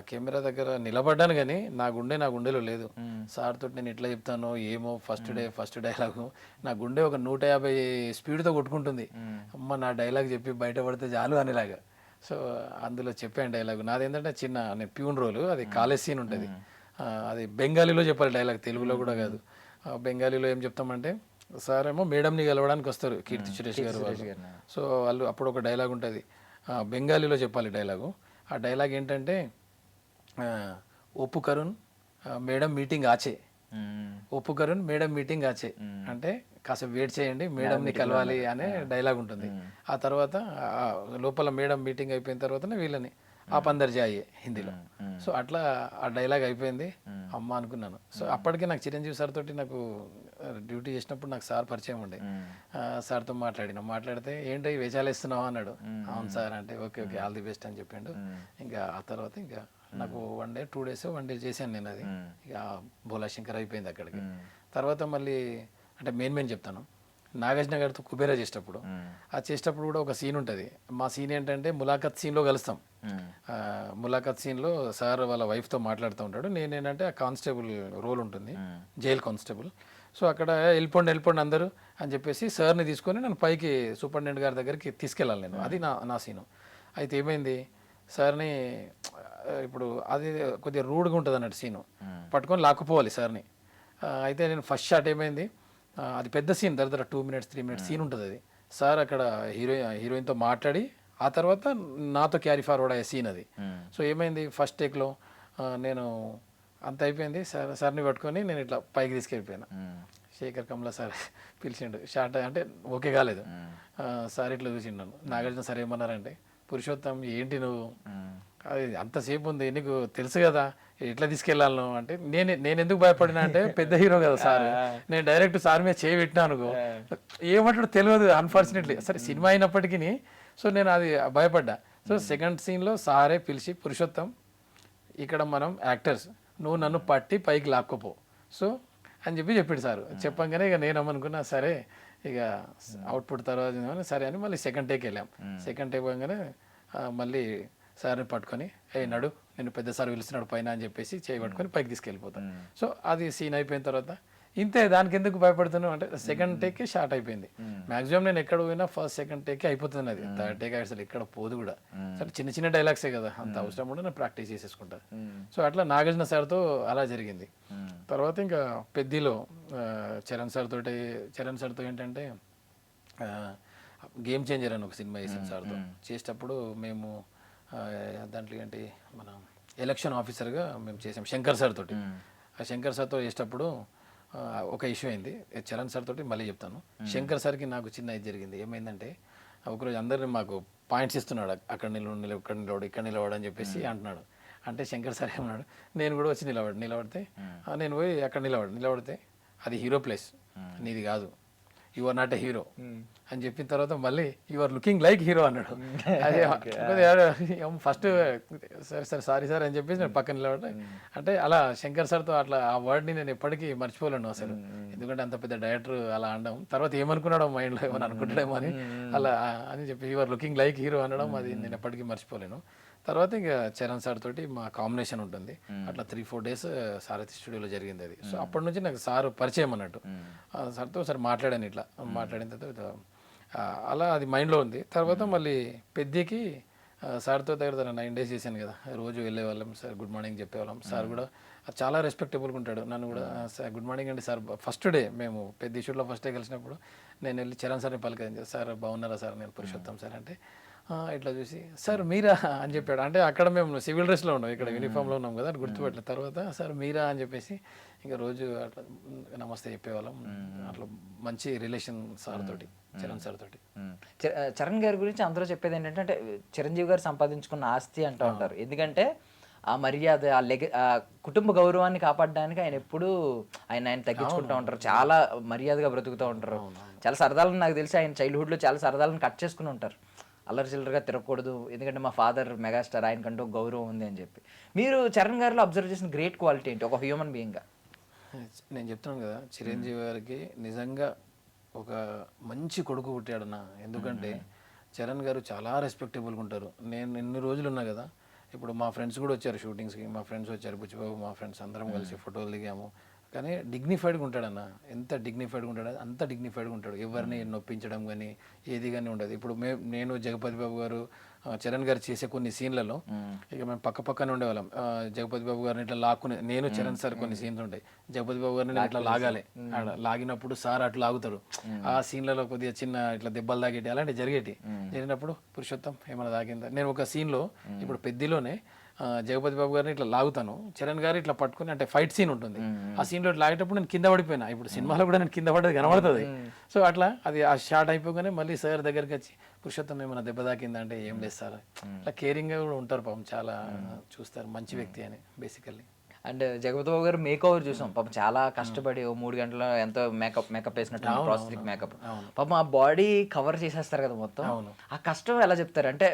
కెమెరా దగ్గర నిలబడ్డాను కానీ నా గుండెలో లేదు. సార్ తోటి నేను ఎట్లా చెప్తానో ఏమో, ఫస్ట్ డైలాగు నా గుండె ఒక 150 స్పీడ్తో కొట్టుకుంటుంది. అమ్మ నా డైలాగ్ చెప్పి బయటపడితే చాలు అనేలాగా. సో అందులో చెప్పాను డైలాగు. నాది ఏంటంటే నేను ప్యూన్ రోలు, అది కాలేజ్ సీన్ ఉంటుంది, అది బెంగాలీలో చెప్పాలి డైలాగ్, తెలుగులో కూడా కాదు. బెంగాలీలో ఏం చెప్తామంటే, సార్ ఏమో మేడంని కలవడానికి వస్తారు కీర్తి సురేష్ గారు వాళ్ళు. సో వాళ్ళు అప్పుడు ఒక డైలాగ్ ఉంటుంది, బెంగాలీలో చెప్పాలి డైలాగు. ఆ డైలాగ్ ఏంటంటే, ఒప్పు కరుణ్ మేడం మీటింగ్ ఆచే, ఒప్పు కరుణ్ మేడం మీటింగ్ ఆచే అంటే కాసేపు వెయిట్ చేయండి, మేడంని కలవాలి అనే డైలాగ్ ఉంటుంది. ఆ తర్వాత లోపల మేడం మీటింగ్ అయిపోయిన తర్వాత వీళ్ళని అందరు జాయే హిందీలో. సో అట్లా ఆ డైలాగ్ అయిపోయింది, అమ్మ అనుకున్నాను. సో అప్పటికే నాకు చిరంజీవి సార్ తోటి నాకు డ్యూటీ చేసినప్పుడు నాకు సార్ పరిచయం ఉండే. సార్తో మాట్లాడితే ఏంటో వేషాలు ఇస్తున్నావు అన్నాడు. అవును సార్ అంటే ఓకే ఆల్ ది బెస్ట్ అని చెప్పిండు. ఇంకా ఆ తర్వాత ఇంకా నాకు 1 day 2 days 1 day చేశాను నేను అది. ఇక భోలా శంకర్ అయిపోయింది అక్కడికి. తర్వాత మళ్ళీ అంటే మెయిన్ చెప్తాను, నాగార్జున గారితో కుబేరా చేసేటప్పుడు, అది చేసేటప్పుడు కూడా ఒక సీన్ ఉంటుంది. మా సీన్ ఏంటంటే ములాఖత్ సీన్లో కలుస్తాం. ములాఖత్ సీన్లో సార్ వాళ్ళ వైఫ్తో మాట్లాడుతూ ఉంటాడు, నేనేంటంటే ఆ కానిస్టేబుల్ రోల్ ఉంటుంది, జైల్ కానిస్టేబుల్. సో అక్కడ వెళ్ళిపోండి అందరూ అని చెప్పేసి సార్ని తీసుకొని నన్ను పైకి సూపరింటెండెంట్ గారి దగ్గరికి తీసుకెళ్ళాలి నేను. అది నా సీను. అయితే ఏమైంది, సార్ని ఇప్పుడు అది కొద్దిగా రూడ్గా ఉంటుంది అన్నట్టు సీను, పట్టుకొని లాక్కుపోవాలి సార్ని. అయితే నేను ఫస్ట్ షాట్ ఏమైంది, అది పెద్ద సీన్, దగ్గర 2 minutes 3 minutes సీన్ ఉంటుంది అది. సార్ అక్కడ హీరోయిన్తో మాట్లాడి ఆ తర్వాత నాతో క్యారీ ఫార్వర్డ్ అయ్యే సీన్ అది. సో ఏమైంది, ఫస్ట్ టేక్లో నేను అంత అయిపోయింది, సార్ని పట్టుకొని నేను ఇట్లా పైకి తీసుకెళ్ళిపోయాను. శేఖర్ కమ్లా సార్ పిలిచిండు, షార్ట్ అంటే ఓకే కాలేదు. సార్ ఇట్లా చూసిండు నన్ను. నాగార్జున సార్ ఏమన్నారంటే, పురుషోత్తం ఏంటి నువ్వు అది అంతసేపు ఉంది నీకు తెలుసు కదా ఎట్లా తీసుకెళ్ళాలను అంటే నేను ఎందుకు భయపడినా అంటే పెద్ద హీరో కదా సార్, నేను డైరెక్ట్ సార్ మీద చేయి పెట్టినా అనుకో ఏమంటాడో తెలియదు అన్ఫార్చునేట్లీ. సరే సినిమా అయినప్పటికీ సో నేను అది భయపడ్డా. సో సెకండ్ సీన్లో సారే పిలిచి పురుషోత్తం ఇక్కడ మనం యాక్టర్స్ నువ్వు నన్ను పట్టి పైకి లాక్కోపో సో అని చెప్పాడు సార్. చెప్పంగానే ఇక నేను ఏమనుకున్నా సరే ఇక అవుట్పుట్ తర్వాత సరే అని మళ్ళీ సెకండ్ టేక్ వెళ్ళాం. సెకండ్ టేక్ పోగానే మళ్ళీ సార్ని పట్టుకొని నడు నేను పెద్ద సార్ పిలుస్తున్నాడు పైన అని చెప్పేసి చేయి పట్టుకొని పైకి తీసుకెళ్ళిపోతాను. సో అది సీన్ అయిపోయిన తర్వాత ఇంతే, దానికి ఎందుకు భయపడుతున్నావు అంటే సెకండ్ టేకే షార్ట్ అయిపోయింది. మాక్సిమం నేను ఎక్కడ పోయినా ఫస్ట్ సెకండ్ టేకే అయిపోతుంది, అది థర్డ్ టేక్ అసలు ఎక్కడ పోదు కూడా. సరే చిన్న చిన్న డైలాగ్సే కదా, అంత అవసరం కూడా నేను ప్రాక్టీస్ చేసేసుకుంటాను. సో అట్లా నాగార్జున సార్తో అలా జరిగింది. తర్వాత ఇంకా పెద్దిలో చరణ్ సార్తో ఏంటంటే గేమ్ చేంజర్ అని ఒక సినిమా చేసాం సార్తో. చేసేటప్పుడు మేము దాంట్లో ఏంటి మన ఎలక్షన్ ఆఫీసర్గా మేము చేసాం శంకర్ సార్ తోటి. ఆ శంకర్ సార్తో చేసేటప్పుడు ఒక ఇష్యూ అయింది చరణ్ సార్ తోటి, మళ్ళీ చెప్తాను. శంకర్ సార్కి నాకు చిన్న ఇది జరిగింది. ఏమైందంటే ఒకరోజు అందరినీ మాకు పాయింట్స్ ఇస్తున్నాడు, అక్కడ ఇక్కడ నిలబడు అని చెప్పేసి అంటున్నాడు. అంటే శంకర్ సార్ ఏమన్నాడు, నేను కూడా వచ్చి నిలబడితే నేను పోయి అక్కడ నిలబడితే అది హీరో ప్లేస్, నీది కాదు, you are not a hero అని చెప్పిన తర్వాత మళ్ళీ you are looking like hero అన్నాడు. అదే ఫస్ట్ సరే సారీ సార్ అని చెప్పేసి నేను పక్కన నిలబడి అంటే అలా శంకర్ సార్తో అట్లా ఆ వర్డ్ని నేను ఎప్పటికీ మర్చిపోలేను అసలు. ఎందుకంటే అంత పెద్ద డైరెక్టర్ అలా అనడం, తర్వాత ఏమనుకున్నాడో మైండ్లో ఏమని అనుకుంటాడేమో అని అలా అని చెప్పి you are looking like hero అనడం, అది నేను ఎప్పటికీ మర్చిపోలేను. తర్వాత ఇంకా చరణ్ సార్ తోటి మా కాంబినేషన్ ఉంటుంది. అట్లా 3-4 days సారథి స్టూడియోలో జరిగింది అది. సో అప్పటి నుంచి నాకు సార్ పరిచయం అన్నట్టు. సార్తో ఒకసారి మాట్లాడాను, ఇట్లా మాట్లాడిన తర్వాత అలా అది మైండ్లో ఉంది. తర్వాత మళ్ళీ పెద్దకి సార్తో దగ్గర 9 days చేశాను కదా, రోజు వెళ్ళేవాళ్ళం, సార్ గుడ్ మార్నింగ్ చెప్పేవాళ్ళం. సార్ కూడా చాలా రెస్పెక్టబుల్గా ఉంటాడు, నన్ను కూడా సార్ గుడ్ మార్నింగ్ అండి సార్. ఫస్ట్ డే మేము పెద్ద షూట్లో ఫస్ట్ డే కలిసినప్పుడు నేను వెళ్ళి చరణ్ సార్ని పలికించాను, సార్ బాగున్నారా సార్, నేను పురుషోత్తం సార్ అంటే ఇట్లా చూసి సార్ మీరా అని చెప్పాడు. అంటే అక్కడ మేము సివిల్ డ్రెస్లో ఉన్నాం, ఇక్కడ యూనిఫామ్లో ఉన్నాం కదా, అది గుర్తుపెట్టలేదు. తర్వాత సార్ మీరా అని చెప్పేసి ఇంకా రోజు అట్లా నమస్తే చెప్పేవాళ్ళం. అట్లా మంచి రిలేషన్ సార్ తోటి, చరణ్ సార్ తోటి. చరణ్ గారి గురించి అందరూ చెప్పేది ఏంటంటే అంటే చిరంజీవి గారు సంపాదించుకున్న ఆస్తి అంటూ ఉంటారు. ఎందుకంటే ఆ మర్యాద, ఆ కుటుంబ గౌరవాన్ని కాపాడడానికి ఆయన ఎప్పుడూ ఆయన తగ్గించుకుంటూ ఉంటారు, చాలా మర్యాదగా బ్రతుకుతూ ఉంటారు. చాలా సరదాలను నాకు తెలిసి ఆయన చైల్డ్హుడ్లో చాలా సరదాలను కట్ చేసుకుని ఉంటారు, అల్లరి చిల్లరగా తిరగకూడదు, ఎందుకంటే మా ఫాదర్ మెగాస్టార్, ఆయనకంటూ గౌరవం ఉంది అని చెప్పి. మీరు చరణ్ గారిలో అబ్జర్వ్ చేసిన గ్రేట్ క్వాలిటీ ఏంటి ఒక హ్యూమన్ బీయింగ్గా? నేను చెప్తున్నాను కదా, చిరంజీవి గారికి నిజంగా ఒక మంచి కొడుకు పుట్టాడన్న. ఎందుకంటే చరణ్ గారు చాలా రెస్పెక్టబుల్గా ఉంటారు. నేను ఎన్ని రోజులు ఉన్నా కదా, ఇప్పుడు మా ఫ్రెండ్స్ కూడా వచ్చారు షూటింగ్స్కి, మా ఫ్రెండ్స్ వచ్చారు, బుచ్చిబాబు మా ఫ్రెండ్స్ అందరం కలిసి ఫోటోలు దిగాము. కానీ డిగ్నిఫైడ్గా ఉంటాడన్న, ఎంత డిగ్నిఫైడ్గా ఉంటాడు అంత డిగ్నిఫైడ్గా ఉంటాడు. ఎవరిని నొప్పించడం కానీ ఏది కానీ ఉండదు. ఇప్పుడు నేను జగపతి బాబు గారు చరణ్ గారు చేసే కొన్ని సీన్లలో ఇక మేము పక్కనే ఉండేవాళ్ళం. జగపతి బాబు గారిని ఇట్లా లాక్కునే, నేను చరణ్ సార్ కొన్ని సీన్స్ ఉంటాయి, జగపతి బాబు గారిని ఇట్లా లాగాలి, లాగినప్పుడు సార్ అట్లా లాగుతాడు. ఆ సీన్లలో కొద్దిగా చిన్న ఇట్లా దెబ్బలు తాగేటి అలాంటివి జరిగినప్పుడు పురుషోత్తం ఏమైనా తాగిందా, నేను ఒక సీన్లో ఇప్పుడు పెద్దిలోనే జగపతి బాబు గారిని ఇట్లా లాగుతాను, చరణ్ గారు ఇట్లా పట్టుకుని, అంటే ఫైట్ సీన్ ఉంటుంది, ఆ సీన్లో లాగేటప్పుడు నేను కింద పడిపోయినా. ఇప్పుడు సినిమాలో కూడా నేను కింద పడ్డది కనబడుతుంది. సో అట్లా అది ఆ షార్ట్ అయిపోగానే మళ్ళీ సార్ దగ్గరికి వచ్చి పురుషోత్తం ఏమైనా దెబ్బ తాకిందా అంటే ఏం లేదు సార్, అట్లా కేరింగ్గా కూడా ఉంటారు పాపం, చాలా చూస్తారు, మంచి వ్యక్తి అని బేసికల్లీ. అండ్ జగపతి బాబు గారు మేక్ ఓవర్ చూసాం పాపం, చాలా కష్టపడి 3 గంటల ఎంతో మేకప్ వేసినట్టు, ప్రాస్థెటిక్ మేకప్ పాపం, ఆ బాడీ కవర్ చేసేస్తారు కదా మొత్తం. ఆ కష్టం ఎలా చెప్తారు అంటే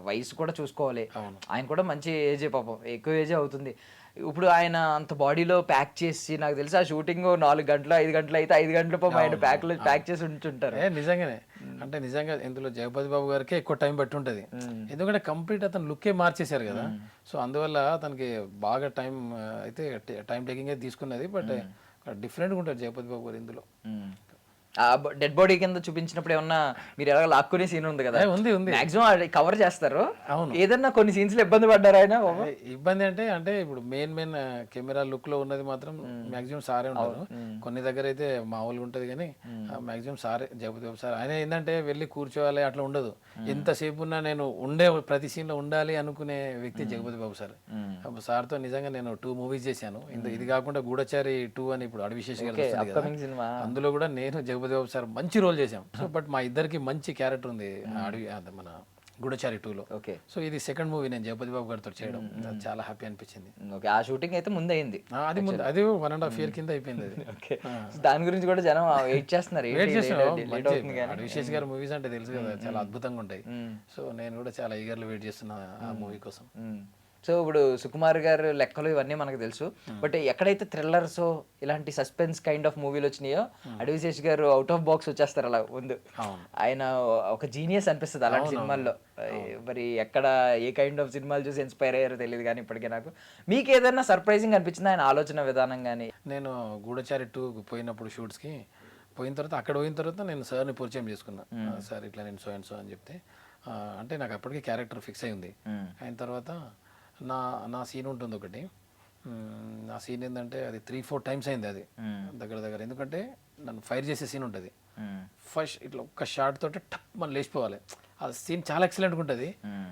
వయసు కూడా చూసుకోవాలి, ఆయన కూడా మంచి ఏజే పాపం, ఎక్కువ ఏజే అవుతుంది. ఇప్పుడు ఆయన అంత బాడీలో ప్యాక్ చేసి, నాకు తెలిసి ఆ షూటింగ్ 4 గంటలు 5 గంటలు అయితే 5 గంటల పాపం ఆయన ప్యాక్ చేసి ఉంటుంటారు. నిజంగానే అంటే నిజంగా ఇందులో జగపతి బాబు గారికి ఎక్కువ టైం బట్టి ఉంటుంది, ఎందుకంటే కంప్లీట్ అతను లుక్కే మార్చేశారు కదా. సో అందువల్ల అతనికి బాగా టైం టేకింగ్ అయితే తీసుకున్నది. బట్ డిఫరెంట్గా ఉంటారు జగపతి బాబు గారు ఇందులో. డెడ్ బాడీ కింద చూపించినప్పుడు ఏమన్నా మీరు ఎలా లాక్కునే సీన్ ఉంది కదా, ఉంది మాక్సిమం కవర్ చేస్తారు. ఏదన్నా కొన్ని సీన్స్ లో ఇబ్బంది పడ్డారు ఆయన? ఇబ్బంది అంటే ఇప్పుడు మెయిన్ కెమెరా లుక్ లో ఉన్నది మాత్రం మాక్సిమం సారే ఉంటారు. కొన్ని దగ్గర అయితే మామూలుగా ఉంటది కానీ మాక్సిమం సారే, జగపతి బాబు సార్. ఆయన ఏంటంటే వెళ్ళి కూర్చోవాలి అట్లా ఉండదు, ఎంతసేపు ఉన్నా నేను ప్రతి సీన్ లో ఉండాలి అనుకునే వ్యక్తి జగపతి బాబు సార్. సార్తో నిజంగా నేను 2 movies చేశాను. ఇది కాకుండా గూఢచారి 2 అని ఇప్పుడు అడవిశేష్ గారు, అందులో కూడా నేను జగపతి బాబు సార్ మంచి రోల్ చేశాం. సో బట్ మా ఇద్దరికి మంచి క్యారెక్టర్ ఉంది. మన గూఢచారి 2లో. ఓకే. సో ఇది సెకండ్ మూవీ నేను జగపతి బాబు గారితో చేయడం. అది చాలా హ్యాపీ అనిపించింది. ఓకే, ఆ షూటింగ్ అయితే ముందే అయింది. అది ముందు అది 1.5 year కింద అయిపోయింది అది. ఓకే, దాని గురించి కూడా జనం వెయిట్ చేస్తున్నారు. వెయిట్ చేసిన లేట్ అవుతుంది కానీ విశేష్ గారి మూవీస్ అంటే తెలుసు కదా, చాలా అద్భుతంగా ఉంటాయి. సో నేను కూడా చాలా ఈగర్లీ వెయిట్ చేస్తున్నా ఆ మూవీ కోసం. సో ఇప్పుడు సుకుమార్ గారు లెక్కలు ఇవన్నీ మనకు తెలుసు, బట్ ఎక్కడైతే థ్రిల్లర్స్ ఇలాంటి సస్పెన్స్ కైండ్ ఆఫ్ మూవీలు వచ్చినాయో అడవిశేష్ గారు అవుట్ ఆఫ్ బాక్స్ వచ్చేస్తారు అలా ముందు. ఆయన ఒక జీనియస్ అనిపిస్తుంది అలాంటి సినిమాల్లో. మరి ఎక్కడ ఏ కైండ్ ఆఫ్ సినిమాలు చూసి ఇన్స్పైర్ అయ్యారో తెలియదు కానీ ఇప్పటికే నాకు. మీకు ఏదైనా సర్ప్రైజింగ్ అనిపించింది ఆయన ఆలోచన విధానం కానీ? నేను గూఢచారి 2 పోయినప్పుడు షూట్స్కి పోయిన తర్వాత అక్కడ పోయిన తర్వాత నేను సార్ని పరిచయం చేసుకున్నా. సార్ ఇట్లా నేను సో అండ్ సో అని చెప్తే, అంటే నాకు అప్పటికే క్యారెక్టర్ ఫిక్స్ అయి ఉంది. అయిన తర్వాత నా సీన్ ఉంటుంది ఒకటి. నా సీన్ ఏంటంటే అది 3-4 times అయింది అది దగ్గర. ఎందుకంటే నన్ను ఫైర్ చేసే సీన్ ఉంటుంది. ఫస్ట్ ఇట్లా ఒక్క షాట్ తోటి టప్ మనం లేచిపోవాలి. ఆ సీన్ చాలా ఎక్సలెంట్గా ఉంటుంది.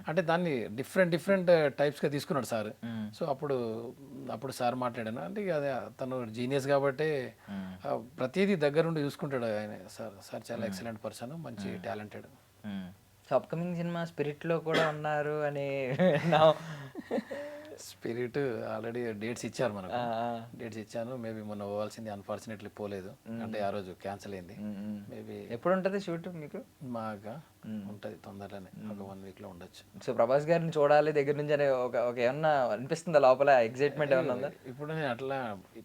అంటే దాన్ని డిఫరెంట్ టైప్స్గా తీసుకున్నాడు సార్. సో అప్పుడు సార్ మాట్లాడాను అంటే అదే తను జీనియస్ కాబట్టి ప్రతిదీ దగ్గరుండి చూసుకుంటాడు ఆయన. సార్ చాలా ఎక్సలెంట్ పర్సన్, మంచి టాలెంటెడ్. సో అప్కమింగ్ సినిమా స్పిరిట్లో కూడా ఉన్నారు అని స్పిరిట్ ఆల్రెడీ డేట్స్ ఇచ్చారు మనకు. డేట్స్ ఇచ్చాను. మేబీ మొన్న పోవాల్సింది, అన్ఫార్చునేట్లీ పోలేదు. అంటే ఆ రోజు క్యాన్సిల్ అయింది. మేబీ ఎప్పుడు ఉంటుంది షూట్ మీకు? మాగా ఉంటుంది తొందరలోనే, ఒక 1 weekలో ఉండొచ్చు. సో ప్రభాస్ గారిని చూడాలి దగ్గర నుంచి అనే ఒక ఏమన్నా అనిపిస్తుందా లోపల? ఎగ్జైట్మెంట్ ఏమన్నా ఉందా? ఇప్పుడు నేను అట్లా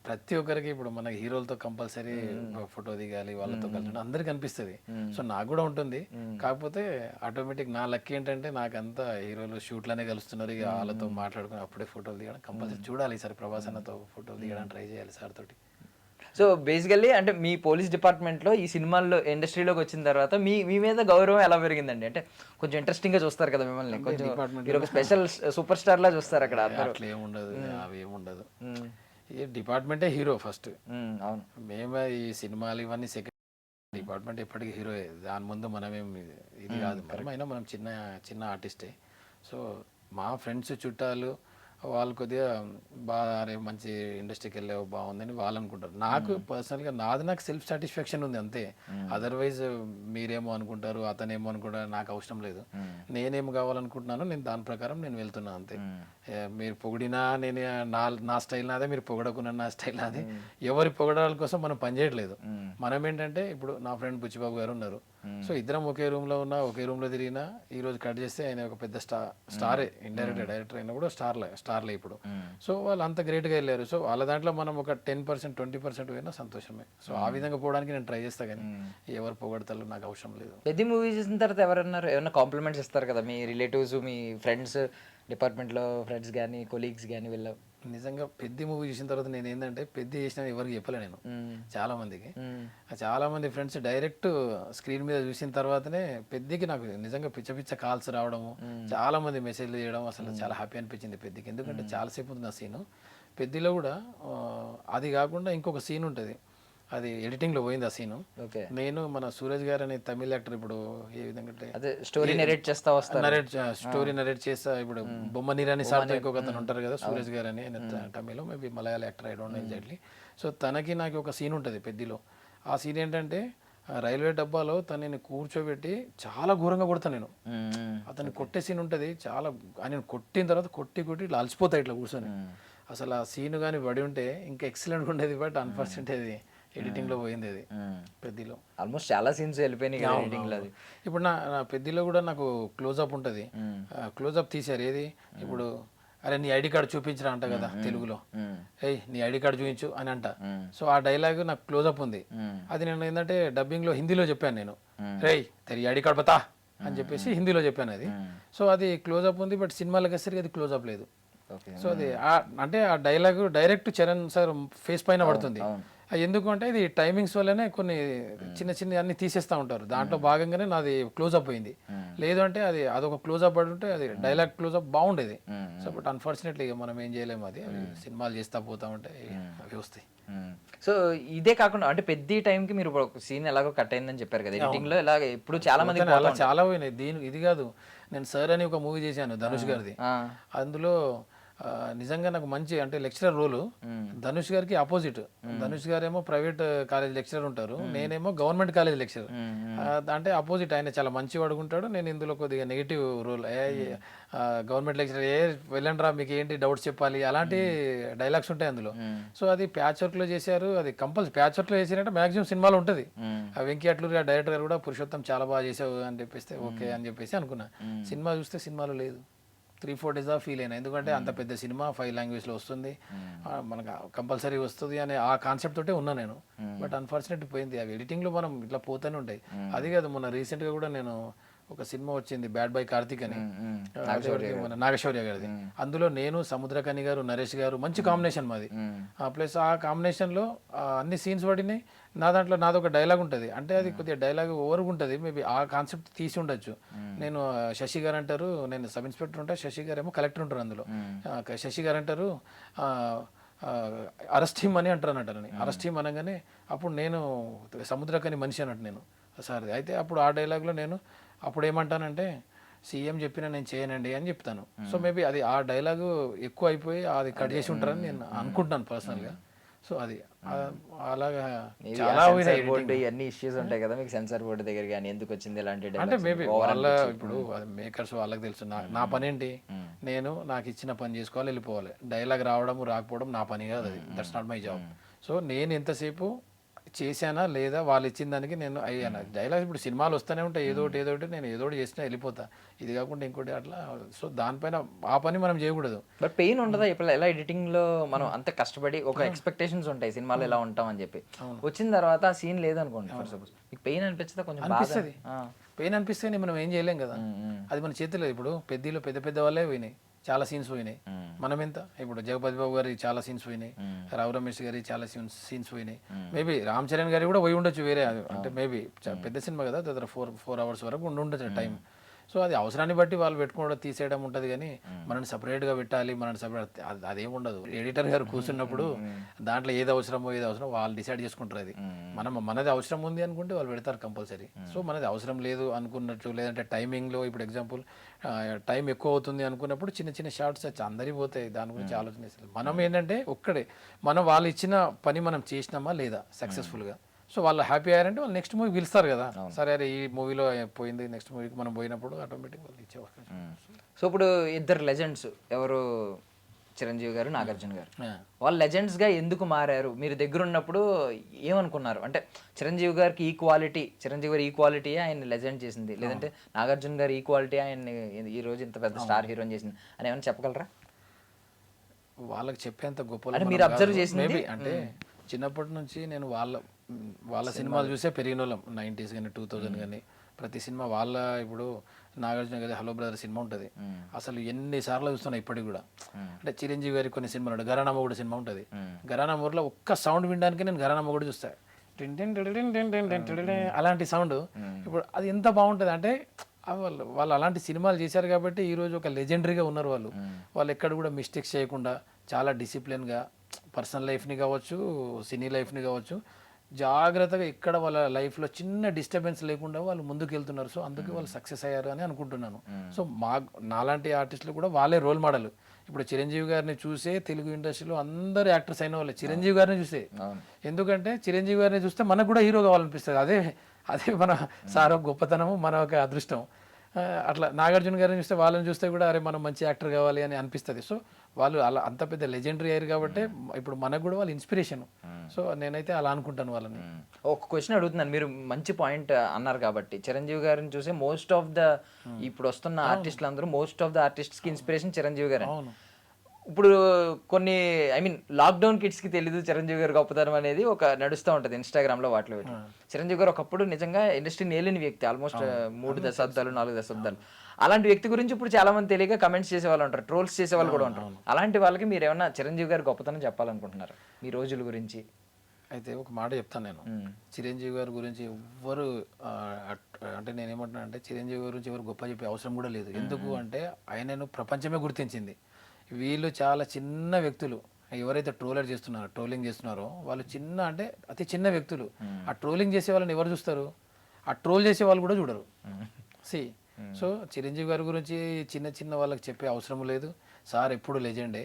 ప్రతి ఒక్కరికి ఇప్పుడు మన హీరోలతో కంపల్సరీ ఫోటో దిగాలి, వాళ్ళతో కలిసి అందరికి అనిపిస్తుంది. సో నాకు కూడా ఉంటుంది. కాకపోతే ఆటోమేటిక్ నా లక్ ఏంటంటే నాకంతా హీరోలు షూట్లోనే కలుస్తున్నారు. ఇక వాళ్ళతో మాట్లాడుకుని అప్పుడే ఫోటోలు దిగడం కంపల్సరీ చూడాలి. ఈసారి ప్రభాస్ అన్నతో ఫోటోలు దిగడానికి ట్రై చేయాలి సార్ తోటి. సో బేసికల్లీ అంటే మీ పోలీస్ డిపార్ట్మెంట్లో ఈ సినిమాల్లో ఇండస్ట్రీలోకి వచ్చిన తర్వాత మీ మీద గౌరవం ఎలా పెరిగిందండి? అంటే కొంచెం ఇంట్రెస్టింగ్గా చూస్తారు కదా మిమ్మల్ని, కొంచెం మీరు ఒక స్పెషల్ సూపర్ స్టార్ లా చూస్తారు అక్కడ. అట్లా ఏముండదు, అవి ఏముండదు. ఈ డిపార్ట్మెంటే హీరో ఫస్ట్. అవును, మేమే ఈ సినిమాలు ఇవన్నీ సెకండ్. డిపార్ట్మెంట్ ఎప్పటికీ హీరోయే, దాని ముందు మనమేం ఇది కాదు. మనమైనా మనం చిన్న ఆర్టిస్టే. సో మా ఫ్రెండ్స్ చుట్టాలు వాళ్ళు కొద్దిగా బాగా అరే మంచి ఇండస్ట్రీకి వెళ్ళావు బాగుందని వాళ్ళు అనుకుంటారు. నాకు పర్సనల్గా నాకు సెల్ఫ్ సాటిస్ఫాక్షన్ ఉంది అంతే. అదర్వైజ్ మీరేమో అనుకుంటారు, అతనేమో అనుకుంటారు, నాకు అవసరం లేదు. నేనేం కావాలనుకుంటున్నానో నేను దాని ప్రకారం నేను వెళ్తున్నా అంతే. మీరు పొగిడినా నేను నా స్టైల్ నాదే, మీరు పొగడకున్నా నా స్టైల్ నాదే. ఎవరి పొగడాల కోసం మనం పనిచేయట్లేదు. మనం ఏంటంటే ఇప్పుడు నా ఫ్రెండ్ బుచ్చిబాబు గారు ఉన్నారు. సో ఇద్దరం ఒకే రూమ్లో ఉన్నా, ఒకే రూమ్లో తిరిగినా ఈ రోజు కట్ చేస్తే ఆయన ఒక పెద్ద స్టారే. ఇండైరెక్ట్ డైరెక్టర్ అయినా కూడా స్టార్లే ఇప్పుడు. సో వాళ్ళు అంత గ్రేట్గా వెళ్ళారు. సో వాళ్ళ దాంట్లో మనం ఒక 10%, 20% పోయినా సంతోషమే. సో ఆ విధంగా పోవడానికి నేను ట్రై చేస్తా, కానీ ఎవరు పొగడతారు నాకు అవసరం లేదు. పెద్ద మూవీ చూసిన తర్వాత ఏమన్నా కాంప్లిమెంట్స్ ఇస్తారు కదా మీ రిలేటివ్స్, మీ ఫ్రెండ్స్, డిపార్ట్మెంట్లో ఫ్రెండ్స్ కానీ కొలీగ్స్ కానీ వీళ్ళు? నిజంగా పెద్ద మూవీ చూసిన తర్వాత నేను ఏంటంటే పెద్ద చేసిన ఎవరికి చెప్పలే నేను. చాలా మంది ఫ్రెండ్స్ డైరెక్ట్ స్క్రీన్ మీద చూసిన తర్వాతనే పెద్దకి నాకు నిజంగా పిచ్చ కాల్స్ రావడము, చాలా మంది మెసేజ్లు చేయడం, అసలు చాలా హ్యాపీ అనిపించింది పెద్దకి. ఎందుకంటే చాలాసేపు ఉంది ఆ సీను. పెద్దలో కూడా అది కాకుండా ఇంకొక సీన్ ఉంటుంది, అది ఎడిటింగ్లో పోయింది ఆ సీను. నేను మన సూరజ్ గారు అనే తమిళ యాక్టర్ ఇప్పుడు ఏ విధంగా స్టోరీ నరేట్ చేస్తా చేస్తా ఇప్పుడు బొమ్మ నీరాని సార్ ఇంకొక అతను ఉంటారు కదా సూరజ్ గారు అని, Tamil maybe Malayalam actor, I don't know exactly. So తనకి నాకు ఒక సీన్ ఉంటుంది పెద్దలో. ఆ సీన్ ఏంటంటే రైల్వే డబ్బాలో తనని కూర్చోబెట్టి చాలా ఘోరంగా కొడతాను నేను. అతన్ని కొట్టే సీన్ ఉంటుంది. చాలా ఆయన కొట్టిన తర్వాత కొట్టి ఇట్లా అలసిపోతాయి ఇట్లా కూర్చొని. అసలు ఆ సీన్ కానీ పడి ఉంటే ఇంకా ఎక్సలెంట్గా ఉండేది. బట్ అన్ఫార్చునేట్ అది ఎడిటింగ్ లో పోయింది. అది పెద్దలో ఆల్మోస్ట్ చాలా సీన్స్ వెళ్ళిపోయినాయి ఎడిటింగ్ లో. ఇప్పుడు నా పెద్దలో కూడా నాకు క్లోజ్అప్ ఉంటుంది. క్లోజ్అప్ తీసారు ఏది ఇప్పుడు, అరే నీ ఐడి కార్డు చూపించరా అంట కదా తెలుగులో, ఏయ్ నీ ఐడి కార్డు చూపించు అని అంట. సో ఆ డైలాగ్ నాకు క్లోజ్అప్ ఉంది. అది నేను ఏంటంటే డబ్బింగ్ లో హిందీలో చెప్పాను నేను, రేయ్ తెరి ఐడి కార్డు బతా అని చెప్పేసి హిందీలో చెప్పాను అది. సో అది క్లోజ్అప్ ఉంది, బట్ సినిమాలకు వచ్చేసరికి అది క్లోజ్అప్ లేదు. సో అది అంటే ఆ dialogue direct Charan sir face పైన పడుతుంది. ఎందుకు అంటే ఇది టైమింగ్స్ వల్లనే కొన్ని చిన్న అన్ని తీసేస్తూ ఉంటారు. దాంట్లో భాగంగానే నాది క్లోజ్అప్ అయింది. లేదు అంటే అదొక క్లోజ్అప్ పడి ఉంటే అది డైలాగ్ క్లోజ్అప్ బాగుండేది. సో బట్ అన్ఫార్చునేట్లీ మనం ఏం చేయలేము. అది సినిమాలు చేస్తా పోతా ఉంటే అవి వస్తాయి. సో ఇదే కాకుండా అంటే పెద్ద టైంకి మీరు ఒక సీన్ ఎలాగో కట్ అయిందని చెప్పారు కదా ఎడిటింగ్ లో, ఇలాగ ఇప్పుడు చాలా మంది అలా చాలా పోయినాయి. ఇది కాదు, నేను సార్ అని ఒక మూవీ చేశాను ధనుష్ గారిది. అందులో నిజంగా నాకు మంచి అంటే లెక్చరర్ రోలు ధనుష్ గారికి ఆపోజిట్. ధనుష్ గారేమో ప్రైవేట్ కాలేజ్ లెక్చరర్ ఉంటారు, నేనేమో గవర్నమెంట్ కాలేజ్ లెక్చరర్. అంటే ఆపోజిట్. ఆయన చాలా మంచి అడుగుంటాడు, నేను ఇందులో కొద్దిగా నెగిటివ్ రోల్. గవర్నమెంట్ లెక్చరర్ వెళ్ళండి రా మీకు ఏంటి డౌట్స్ చెప్పాలి, అలాంటి డైలాగ్స్ ఉంటాయి అందులో. సో అది ప్యాచ్ వర్క్ లో చేశారు, అది కంపల్సరీ ప్యాచ్ వర్క్ లో చేసినట్టే మాక్సిమం సినిమాలో ఉంటుంది. వెంకీ అట్లూరి డైరెక్టర్ గారు కూడా పురుషోత్తం చాలా బాగా చేసావు అని చెప్పేస్తే ఓకే అని చెప్పేసి అనుకున్నా. సినిమా చూస్తే సినిమాలో లేదు. 3-4 days ఫీల్ అయినా, ఎందుకంటే అంత పెద్ద సినిమా 5 languages లో వస్తుంది, మనకు కంపల్సరీ వస్తుంది అనే ఆ కాన్సెప్ట్ తోటే ఉన్నా నేను. బట్ అన్ఫార్చునేట్ పోయింది. అవి ఎడిటింగ్లో మనం ఇట్లా పోతూనే ఉంటాయి. అది కాదు, మొన్న రీసెంట్గా కూడా నేను ఒక సినిమా వచ్చింది బ్యాడ్ బై కార్తిక్ అని, మన నాగశౌర్య గారిది. అందులో నేను, సముద్రకని గారు, నరేష్ గారు, మంచి కాంబినేషన్ మాది. ప్లస్ ఆ కాంబినేషన్లో అన్ని సీన్స్ పడినాయి. నా దాంట్లో నాదొక డైలాగ్ ఉంటుంది, అంటే అది కొద్దిగా డైలాగ్ ఓవర్గా ఉంటుంది, మేబీ ఆ కాన్సెప్ట్ తీసి ఉండొచ్చు. నేను శశి గారు అంటారు, నేను సబ్ ఇన్స్పెక్టర్ ఉంటా, శశి గారు ఏమో కలెక్టర్ ఉంటారు అందులో. శశి గారు అంటారు అరెస్ట్ టీమ్ అని అంటారు అన్నట్టు. అరెస్ట్ టీమ్ అనగానే అప్పుడు నేను సముద్రకని మనిషి అన్నట్టు నేను సార్. అయితే అప్పుడు ఆ డైలాగ్లో నేను అప్పుడు ఏమంటానంటే సీఎం చెప్పినా నేను చేయనండి అని చెప్తాను. సో మేబీ అది ఆ డైలాగు ఎక్కువ అయిపోయి అది కట్ చేసి ఉంటారని నేను అనుకుంటాను పర్సనల్గా. సో అది అలాగా చాలా బోర్డు ఇవన్నీ ఇష్యూస్ ఉంటాయి కదా మీకు, సెన్సార్ బోర్డు దగ్గర కానీ ఎందుకు వచ్చింది ఇలాంటి అంటే మేబీ వాళ్ళ ఇప్పుడు మేకర్స్ వాళ్ళకి తెలుసు. నా పని ఏంటి, నేను నాకు ఇచ్చిన పని చేసుకోవాలి, వెళ్ళిపోవాలి. డైలాగ్ రావడం రాకపోవడం నా పని కాదు, అది that's not my job. So నేను ఎంతసేపు చేశానా లేదా వాళ్ళు ఇచ్చిన దానికి నేను అయ్యాను. డైలాగ్స్ ఇప్పుడు సినిమాలు వస్తూనే ఉంటాయి, ఏదో ఒకటి నేను ఏదో ఒకటి చేసినా వెళ్ళిపోతా, ఇది కాకుండా ఇంకోటి అట్లా. సో దానిపైన ఆ పని మనం చేయకూడదు. బట్ పెయిన్ ఉండదా ఇప్పుడు ఎలా ఎడిటింగ్ లో మనం అంత కష్టపడి ఒక ఎక్స్పెక్టేషన్స్ ఉంటాయి సినిమాలో ఎలా ఉంటాం అని చెప్పి, వచ్చిన తర్వాత ఆ సీన్ లేదనుకోండి ఫర్ సపోజ్, మీకు పెయిన్ అనిపిస్తుందా? కొంచెం అనిపిస్తుంది. పెయిన్ అనిపిస్తే మనం ఏం చేయలేం కదా, అది మన చేతిలో. ఇప్పుడు పెద్దలో పెద్ద వాళ్ళే పోయినాయి, చాలా సీన్స్ పోయినాయి. మనం ఎంత ఇప్పుడు జగపతి బాబు గారి చాలా సీన్స్ పోయినాయి, రావు రమేష్ గారి చాలా సీన్స్ పోయినాయి. మేబీ రామ్ చరణ్ గారి కూడా పోయి ఉండొచ్చు వేరే, అంటే మేబీ పెద్ద సినిమా కదా, దగ్గర 4 hours వరకు ఉండొచ్చు టైం. సో అది అవసరాన్ని బట్టి వాళ్ళు పెట్టుకోవడం తీసేయడం ఉంటుంది, కానీ మనల్ని సపరేట్గా పెట్టాలి, మనల్ని సపరేట్ అదేం ఉండదు. ఎడిటర్ గారు కూర్చున్నప్పుడు దాంట్లో ఏది అవసరం వాళ్ళు డిసైడ్ చేసుకుంటారు. అది మనది అవసరం ఉంది అనుకుంటే వాళ్ళు పెడతారు కంపల్సరీ. సో మనది అవసరం లేదు అనుకున్నట్టు, లేదంటే టైమింగ్లో ఇప్పుడు ఎగ్జాంపుల్ టైం ఎక్కువ అవుతుంది అనుకున్నప్పుడు చిన్న చిన్న షార్ట్స్ వచ్చి అందరికీ పోతాయి, దాని గురించి ఆలోచన చేస్తారు. మనం ఏంటంటే ఒక్కడే వాళ్ళు ఇచ్చిన పని మనం చేసినామా లేదా సక్సెస్ఫుల్గా. సో వాళ్ళు హ్యాపీ అయ్యారంటే వాళ్ళు నెక్స్ట్ మూవీ పిలుస్తారు కదా, సరే అరే ఈ మూవీలో పోయింది నెక్స్ట్ మూవీకి మనం పోయినప్పుడు ఆటోమేటిక్ వాళ్ళు ఇచ్చే అవకాశం. సో ఇప్పుడు ఇద్దరు లెజెండ్స్ ఎవరు, చిరంజీవి గారు, నాగార్జున గారు, వాళ్ళు లెజెండ్స్గా ఎందుకు మారారు? మీరు దగ్గర ఉన్నప్పుడు ఏమనుకున్నారు? అంటే చిరంజీవి గారికి చిరంజీవి గారి ఈక్వాలిటీ ఆయన లెజెండ్ చేసింది, లేదంటే నాగార్జున గారి ఈక్వాలిటీ ఆయన్ని ఈ రోజు ఇంత పెద్ద స్టార్ హీరోని చేసింది అని ఏమైనా చెప్పగలరా? వాళ్ళకి చెప్పేంత గొప్ప మీరు అబ్జర్వ్ చేసింది అంటే చిన్నప్పటి నుంచి నేను వాళ్ళ సినిమాలు చూసే పెరిగిన వాళ్ళం. 90s కానీ 2000 కానీ ప్రతి సినిమా వాళ్ళ. ఇప్పుడు నాగార్జున గారి హలో బ్రదర్ సినిమా ఉంటుంది, అసలు ఎన్నిసార్లు చూస్తున్నా ఇప్పటికి కూడా. అంటే చిరంజీవి గారి కొన్ని సినిమాలు ఉంటాయి, ఘరానా మొగుడు సినిమా ఉంటుంది, ఘరానా మొగుడులో ఒక్క సౌండ్ వినడానికి నేను ఘరానా మొగుడు చూస్తాను, అలాంటి సౌండ్. ఇప్పుడు అది ఎంత బాగుంటుంది అంటే వాళ్ళు అలాంటి సినిమాలు చేశారు కాబట్టి ఈరోజు ఒక లెజెండరీగా ఉన్నారు. వాళ్ళు ఎక్కడ కూడా మిస్టేక్స్ చేయకుండా చాలా డిసిప్లిన్గా పర్సనల్ లైఫ్ని కావచ్చు, సినీ లైఫ్ని కావచ్చు, జాగ్రత్తగా ఇక్కడ వాళ్ళ లైఫ్లో చిన్న డిస్టర్బెన్స్ లేకుండా వాళ్ళు ముందుకు వెళ్తున్నారు. సో అందుకే వాళ్ళు సక్సెస్ అయ్యారు అని అనుకుంటున్నాను. సో నాలాంటి ఆర్టిస్టులు కూడా వాళ్ళే రోల్ మోడల్. ఇప్పుడు చిరంజీవి గారిని చూసే తెలుగు ఇండస్ట్రీలో అందరు యాక్టర్స్ అయిన వాళ్ళే చిరంజీవి గారిని చూసే. ఎందుకంటే చిరంజీవి గారిని చూస్తే మనకు కూడా హీరో కావాలనిపిస్తుంది. అదే మన సార్ ఒక గొప్పతనము, మన ఒక అదృష్టం. అట్లా నాగార్జున గారిని చూస్తే వాళ్ళని చూస్తే కూడా అరే మనం మంచి యాక్టర్ కావాలి అని అనిపిస్తుంది. సో వాళ్ళు అలా అంత పెద్ద లెజెండరీ అయ్యారు కాబట్టి ఇప్పుడు మనకు కూడా వాళ్ళు ఇన్స్పిరేషన్. సో నేనైతే అలా అనుకుంటాను వాళ్ళని. ఒక క్వశ్చన్ అడుగుతున్నాను, మీరు మంచి పాయింట్ అన్నారు కాబట్టి. చిరంజీవి గారిని చూసే మోస్ట్ ఆఫ్ ద ఇప్పుడు వస్తున్న ఆర్టిస్టులు అందరూ మోస్ట్ ఆఫ్ ద ఆర్టిస్ట్కి ఇన్స్పిరేషన్ చిరంజీవి గారు. ఇప్పుడు కొన్ని లాక్డౌన్ కిడ్స్కి తెలీదు చిరంజీవి గారు గొప్పతనం అనేది ఒక నడుస్తూ ఉంటుంది ఇన్స్టాగ్రామ్లో వాటిలో. చిరంజీవి గారు ఒకప్పుడు నిజంగా ఇండస్ట్రీ నేలిన వ్యక్తి, ఆల్మోస్ట్ 3 దశాబ్దాలు 4 దశాబ్దాలు. అలాంటి వ్యక్తి గురించి ఇప్పుడు చాలా మంది తెలియక కమెంట్స్ చేసేవాళ్ళు ఉంటారు, ట్రోల్స్ చేసేవాళ్ళు కూడా ఉంటారు. అలాంటి వాళ్ళకి మీరు ఏమన్నా చిరంజీవి గారి గొప్పతనం చెప్పాలనుకుంటున్నారు మీ రోజుల గురించి? అయితే ఒక మాట చెప్తాను నేను, చిరంజీవి గారి గురించి ఎవ్వరు అంటే నేనేమంటున్నా అంటే చిరంజీవి గారి గురించి ఎవరు గొప్ప చెప్పే అవసరం కూడా లేదు. ఎందుకు అంటే ఆయనను ప్రపంచమే గుర్తించింది. వీళ్ళు చాలా చిన్న వ్యక్తులు, ఎవరైతే ట్రోలింగ్ చేస్తున్నారో వాళ్ళు అంటే అతి చిన్న వ్యక్తులు. ఆ ట్రోలింగ్ చేసే వాళ్ళని ఎవరు చూస్తారు? ఆ ట్రోల్ చేసే వాళ్ళు కూడా చూడరు. సో చిరంజీవి గారి గురించి చిన్న వాళ్ళకి చెప్పే అవసరం లేదు. సార్ ఎప్పుడు లెజెండే.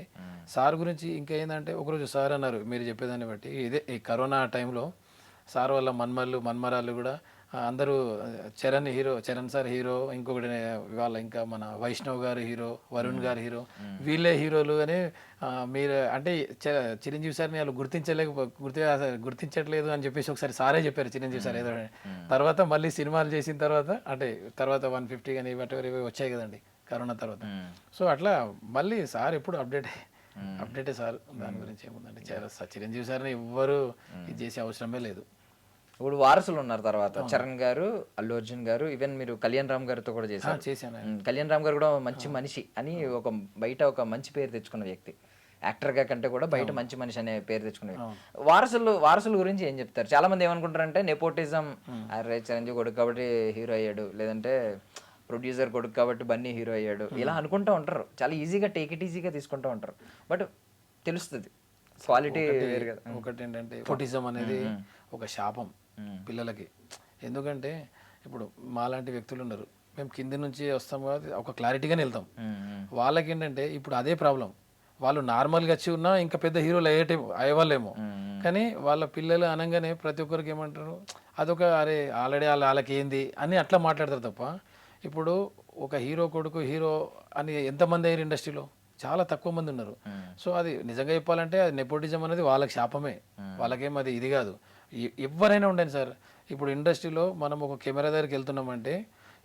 సార్ గురించి ఇంకా ఏంటంటే ఒకరోజు సార్ అన్నారు మీరు చెప్పేదాన్ని బట్టి, ఇదే ఈ కరోనా టైంలో సార్ వాళ్ళ మన్మరాళ్ళు కూడా అందరూ చరణ్ సార్ హీరో, ఇంకొకటి వాళ్ళ ఇంకా మన వైష్ణవ్ గారు హీరో, వరుణ్ గారు హీరో, వీళ్ళే హీరోలు అని మీరు అంటే చిరంజీవి సార్ని వాళ్ళు గుర్తించట్లేదు అని చెప్పేసి ఒకసారి సారే చెప్పారు చిరంజీవి సార్ ఏదో. తర్వాత మళ్ళీ సినిమాలు చేసిన తర్వాత అంటే తర్వాత 150 కానీ ఇవి వచ్చాయి కదండి కరోనా తర్వాత. సో అట్లా మళ్ళీ సార్ ఎప్పుడు అప్డేటే సార్. దాని గురించి ఏముందండి, చిరంజీవి సార్ని ఎవ్వరు ఇది చేసే అవసరమే లేదు. ఇప్పుడు వారసులు ఉన్నారు తర్వాత చరణ్ గారు, అల్లు అర్జున్ గారు, ఈవెన్ మీరు కళ్యాణ్ రామ్ గారితో కూడా చేశారు. కళ్యాణ్ రామ్ గారు కూడా మంచి మనిషి అని బయట ఒక మంచి పేరు తెచ్చుకున్న వ్యక్తి, యాక్టర్ గా కంటే కూడా బయట మంచి మనిషి అనే పేరు తెచ్చుకున్న వ్యక్తి. వారసుల గురించి ఏం చెప్తారు? చాలా మంది ఏమనుకుంటారంటే నెపోటిజం, అరే చిరంజీవి కొడుకు కాబట్టి హీరో అయ్యాడు, లేదంటే ప్రొడ్యూసర్ కొడుకు కాబట్టి బన్నీ హీరో అయ్యాడు, ఇలా అనుకుంటూ ఉంటారు. చాలా ఈజీగా టేక్ ఇట్ ఈజీగా తీసుకుంటూ ఉంటారు. బట్ తెలుస్తుంది క్వాలిటీ వేరు కదా. ఒకటి ఏంటంటే నెపోటిజం అనేది ఒక శాపం పిల్లలకి. ఎందుకంటే ఇప్పుడు మాలాంటి వ్యక్తులు ఉన్నారు, మేము కింది నుంచి వస్తాం కాబట్టి ఒక క్లారిటీగానే వెళ్తాం. వాళ్ళకి ఏంటంటే ఇప్పుడు అదే ప్రాబ్లం, వాళ్ళు నార్మల్గా వచ్చి ఉన్నా ఇంకా పెద్ద హీరోలు అయ్యేవాళ్ళేమో, కానీ వాళ్ళ పిల్లలు అనగానే ప్రతి ఒక్కరికి ఏమంటారు అదొక అరే ఆల్రెడీ వాళ్ళకి ఏంది అని అట్లా మాట్లాడతారు తప్ప, ఇప్పుడు ఒక హీరో కొడుకు హీరో అని ఎంతమంది అయ్యారు ఇండస్ట్రీలో? చాలా తక్కువ మంది ఉన్నారు. సో అది నిజంగా చెప్పాలంటే అది నెపోటిజం అనేది వాళ్ళకి శాపమే, వాళ్ళకేం అది ఇది కాదు. ఎవరైనా ఉండండి సార్, ఇప్పుడు ఇండస్ట్రీలో మనం ఒక కెమెరా దగ్గరికి వెళ్తున్నామంటే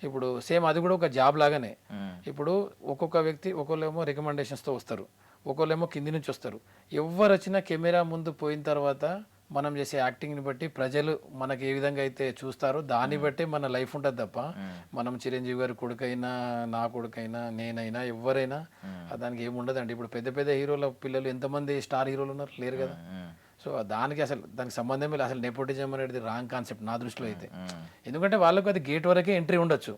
ఇప్పుడు సేమ్ అది కూడా ఒక జాబ్ లాగానే. ఇప్పుడు ఒక్కొక్క వ్యక్తి ఒకళ్ళేమో రికమెండేషన్స్తో వస్తారు, ఒకళ్ళేమో కింది నుంచి వస్తారు. ఎవరు వచ్చినా కెమెరా ముందు పోయిన తర్వాత మనం చేసే యాక్టింగ్ని బట్టి ప్రజలు మనకి ఏ విధంగా అయితే చూస్తారో దాన్ని బట్టి మన లైఫ్ ఉంటుంది తప్ప మనం చిరంజీవి గారి కొడుకైనా నా కొడుకైనా నేనైనా ఎవరైనా దానికి ఏముండదండి. ఇప్పుడు పెద్ద పెద్ద హీరోల పిల్లలు ఎంతమంది స్టార్ హీరోలు ఉన్నారు? లేరు కదా. సో దానికి సంబంధమే లేదు. అసలు నెపోటిజం అనేది రాంగ్ కాన్సెప్ట్ నా దృష్టిలో అయితే. ఎందుకంటే వాళ్ళకు అది గేట్ వరకే ఎంట్రీ ఉండొచ్చు,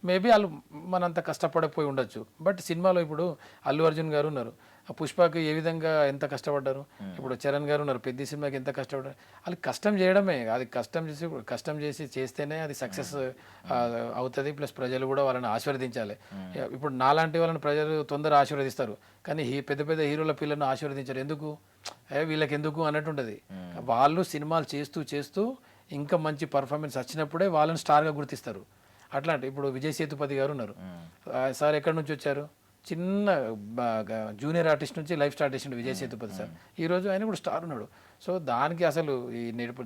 మేబీ వాళ్ళు మనంత కష్టపడకపోయి ఉండొచ్చు. బట్ సినిమాలో ఇప్పుడు అల్లు అర్జున్ గారు ఉన్నారు, పుష్పకి ఏ విధంగా ఎంత కష్టపడ్డారు, ఇప్పుడు చరణ్ గారు ఉన్నారు, పెద్ద సినిమాకి ఎంత కష్టపడ్డారు. వాళ్ళు కష్టం చేయడమే, అది కష్టం చేసి చేస్తేనే అది సక్సెస్ అవుతుంది. ప్లస్ ప్రజలు కూడా వాళ్ళని ఆశీర్వదించాలి. ఇప్పుడు నాలాంటి వాళ్ళని ప్రజలు తొందర ఆశీర్వదిస్తారు, కానీ పెద్ద పెద్ద హీరోల పిల్లలను ఆశీర్వదించారు. ఎందుకు? వీళ్ళకి ఎందుకు అన్నట్టు ఉంటుంది. వాళ్ళు సినిమాలు చేస్తూ ఇంకా మంచి పర్ఫార్మెన్స్ వచ్చినప్పుడే వాళ్ళని స్టార్గా గుర్తిస్తారు. అట్లాంటి ఇప్పుడు విజయ్ సేతుపతి గారు ఉన్నారు సార్, ఎక్కడి నుంచి వచ్చారు? చిన్న జూనియర్ ఆర్టిస్ట్ నుంచి లైఫ్ స్టార్ట్ చేసిండు విజయ్ సేతుపతి సార్. ఈరోజు ఆయన కూడా స్టార్ ఉన్నాడు. సో దానికి అసలు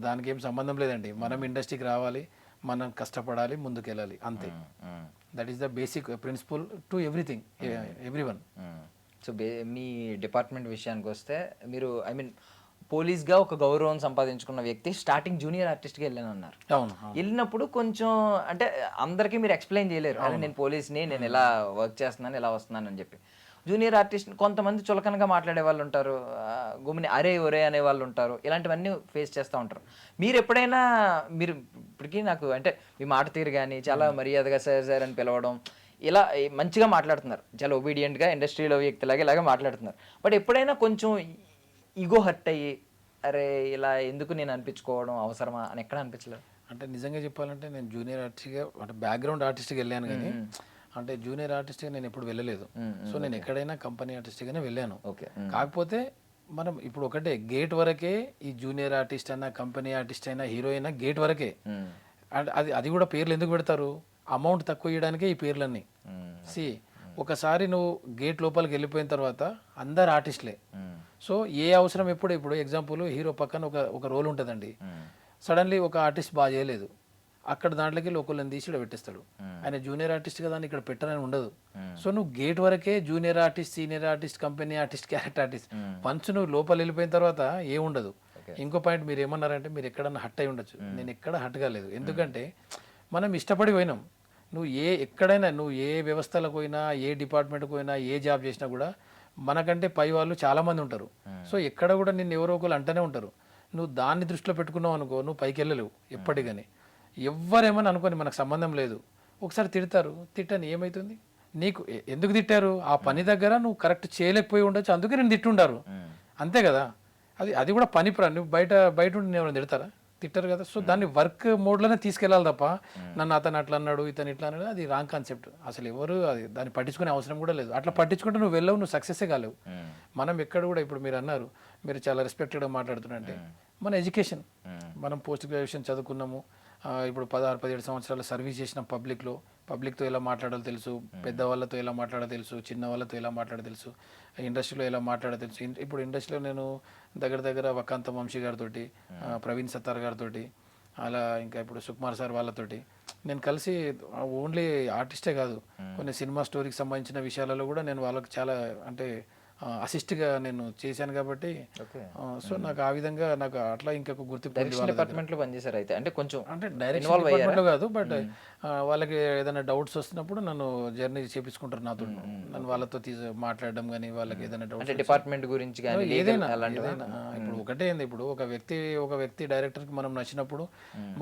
దానికి ఏం సంబంధం లేదండి. మనం ఇండస్ట్రీకి రావాలి, మనం కష్టపడాలి, ముందుకెళ్ళాలి, అంతే. That is the basic principle to everyone. So me department విషయానికి వస్తే మీరు పోలీస్గా ఒక గౌరవం సంపాదించుకున్న వ్యక్తి స్టార్టింగ్ జూనియర్ ఆర్టిస్ట్గా వెళ్ళానన్నారు. వెళ్ళినప్పుడు కొంచెం అంటే అందరికీ మీరు ఎక్స్ప్లెయిన్ చేయలేరు, అదే నేను పోలీస్ని, నేను ఇలా వర్క్ చేస్తున్నాను, ఇలా వస్తున్నాను అని చెప్పి. జూనియర్ ఆర్టిస్ట్ కొంతమంది చులకనగా మాట్లాడే వాళ్ళు ఉంటారు, గుమ్మిని అరే ఒరే అనే వాళ్ళు ఉంటారు, ఇలాంటివన్నీ ఫేస్ చేస్తూ ఉంటారు. మీరు ఎప్పుడైనా ఇప్పటికీ నాకు అంటే మీ మాట తీరు కానీ చాలా మర్యాదగా సార్ అని పిలవడం, ఇలా మంచిగా మాట్లాడుతున్నారు, చాలా ఒబీడియంట్గా ఇండస్ట్రీలో వ్యక్తిలాగా ఇలాగా మాట్లాడుతున్నారు. బట్ ఎప్పుడైనా కొంచెం ఈగో హర్ట్ అయ్యి అరే ఇలా ఎందుకు నేను అనిపించుకోవడం అవసరమా అని ఎక్కడ అనిపించలేదు? అంటే నిజంగా చెప్పాలంటే నేను జూనియర్ ఆర్టిస్ట్గా అంటే బ్యాక్గ్రౌండ్ ఆర్టిస్ట్గా వెళ్ళాను, కానీ అంటే జూనియర్ ఆర్టిస్ట్గా నేను ఎప్పుడు వెళ్ళలేదు. సో నేను ఎక్కడైనా కంపెనీ ఆర్టిస్ట్గానే వెళ్ళాను. కాకపోతే మనం ఇప్పుడు ఒకటే గేట్ వరకే, ఈ జూనియర్ ఆర్టిస్ట్ అయినా కంపెనీ ఆర్టిస్ట్ అయినా హీరో అయినా గేట్ వరకే. అండ్ అది కూడా పేర్లు ఎందుకు పెడతారు? అమౌంట్ తక్కువ ఇవ్వడానికే ఈ పేర్లన్నీ. ఒకసారి నువ్వు గేట్ లోపలికి వెళ్ళిపోయిన తర్వాత అందరు ఆర్టిస్ట్లే. సో ఏ అవసరం ఇప్పుడు ఎగ్జాంపుల్ హీరో పక్కన ఒక రోల్ ఉంటుందండి, సడన్లీ ఒక ఆర్టిస్ట్ బాగా చేయలేదు, అక్కడ దాంట్లోకి ఒకళ్ళని తీసి ఇక్కడ పెట్టేస్తాడు. ఆయన జూనియర్ ఆర్టిస్ట్ కదా ఇక్కడ పెట్టాలని ఉండదు. సో నువ్వు గేట్ వరకే junior artist, senior artist, company artist, character artist. Once నువ్వు లోపల వెళ్ళిపోయిన తర్వాత ఏముండదు. ఇంకో పాయింట్ మీరు ఏమన్నారంటే మీరు ఎక్కడన్నా హట్ అయి ఉండొచ్చు, నేను ఎక్కడ హట్ కాలేదు. ఎందుకంటే మనం ఇష్టపడి పోయినాం. నువ్వు ఎక్కడైనా నువ్వు ఏ వ్యవస్థలకు పోయినా, ఏ డిపార్ట్మెంట్కి పోయినా, ఏ జాబ్ చేసినా కూడా మనకంటే పై వాళ్ళు చాలామంది ఉంటారు. సో ఎక్కడ కూడా నిన్ను ఎవరో ఒకరు అంటూనే ఉంటారు. నువ్వు దాన్ని దృష్టిలో పెట్టుకున్నావు అనుకో, నువ్వు పైకి వెళ్ళలేవు ఎప్పటికని. ఎవరేమని అనుకోని మనకు సంబంధం లేదు. ఒకసారి తిడతారు, తిట్టని ఏమవుతుంది నీకు? ఎందుకు తిట్టారు? ఆ పని దగ్గర నువ్వు కరెక్ట్ చేయలేకపోయి ఉండొచ్చు, అందుకే నేను తిట్టుండారు, అంతే కదా. అది కూడా పని నువ్వు బయట ఉండి ఎవరైనా తిడతారా? తిట్టరు కదా. సో దాన్ని వర్క్ మోడ్లోనే తీసుకెళ్ళాలి తప్ప నన్ను అతను అట్లా అన్నాడు ఇతను ఇట్లా అన్నాడు అది రాంగ్ కాన్సెప్ట్. అసలు ఎవరు అది దాన్ని పట్టించుకునే అవసరం కూడా లేదు. అట్లా పట్టించుకుంటే నువ్వు వెళ్ళవు, నువ్వు సక్సెస్సే కాలేవు. మనం ఎక్కడ కూడా ఇప్పుడు మీరు అన్నారు మీరు చాలా రెస్పెక్టెడ్గా మాట్లాడుతున్నారంటే మన ఎడ్యుకేషన్, మనం పోస్ట్ గ్రాడ్యుయేషన్ చదువుకున్నాము, ఇప్పుడు 16-17 సంవత్సరాలు సర్వీస్ చేసిన పబ్లిక్తో ఎలా మాట్లాడాలో తెలుసు, పెద్దవాళ్ళతో ఎలా మాట్లాడాలో తెలుసు, చిన్న వాళ్ళతో ఎలా మాట్లాడాలో తెలుసు, ఇండస్ట్రీలో ఎలా మాట్లాడాలో తెలుసు. ఇప్పుడు ఇండస్ట్రీలో నేను దగ్గర వకాంత వంశీ గారితో, ప్రవీణ్ సత్తార్ గారితో, అలా ఇంకా ఇప్పుడు సుకుమార్ సార్ వాళ్ళతోటి నేను కలిసి ఓన్లీ ఆర్టిస్టే కాదు కొన్ని సినిమా స్టోరీకి సంబంధించిన విషయాలలో కూడా నేను వాళ్ళకి చాలా అంటే అసిస్ట్గా నేను చేశాను కాబట్టి సో నాకు ఆ విధంగా నాకు అట్లా ఇంకొక గుర్తింపు డిపార్ట్మెంట్లో పనిచేశారు అయితే, అంటే కొంచెం అంటే డైరెక్షన్ డిపార్ట్మెంట్లో కాదు బట్ వాళ్ళకి ఏదైనా డౌట్స్ వస్తున్నప్పుడు నన్ను జర్నీ చేపించుకుంటారు నాతో, నన్ను వాళ్ళతో మాట్లాడడం కానీ వాళ్ళకి ఏదైనా డౌట్స్ డిపార్ట్మెంట్ గురించి కానీ ఏదైనా ఇప్పుడు ఒకటే ఏంది, ఇప్పుడు ఒక వ్యక్తి డైరెక్టర్కి మనం నచ్చినప్పుడు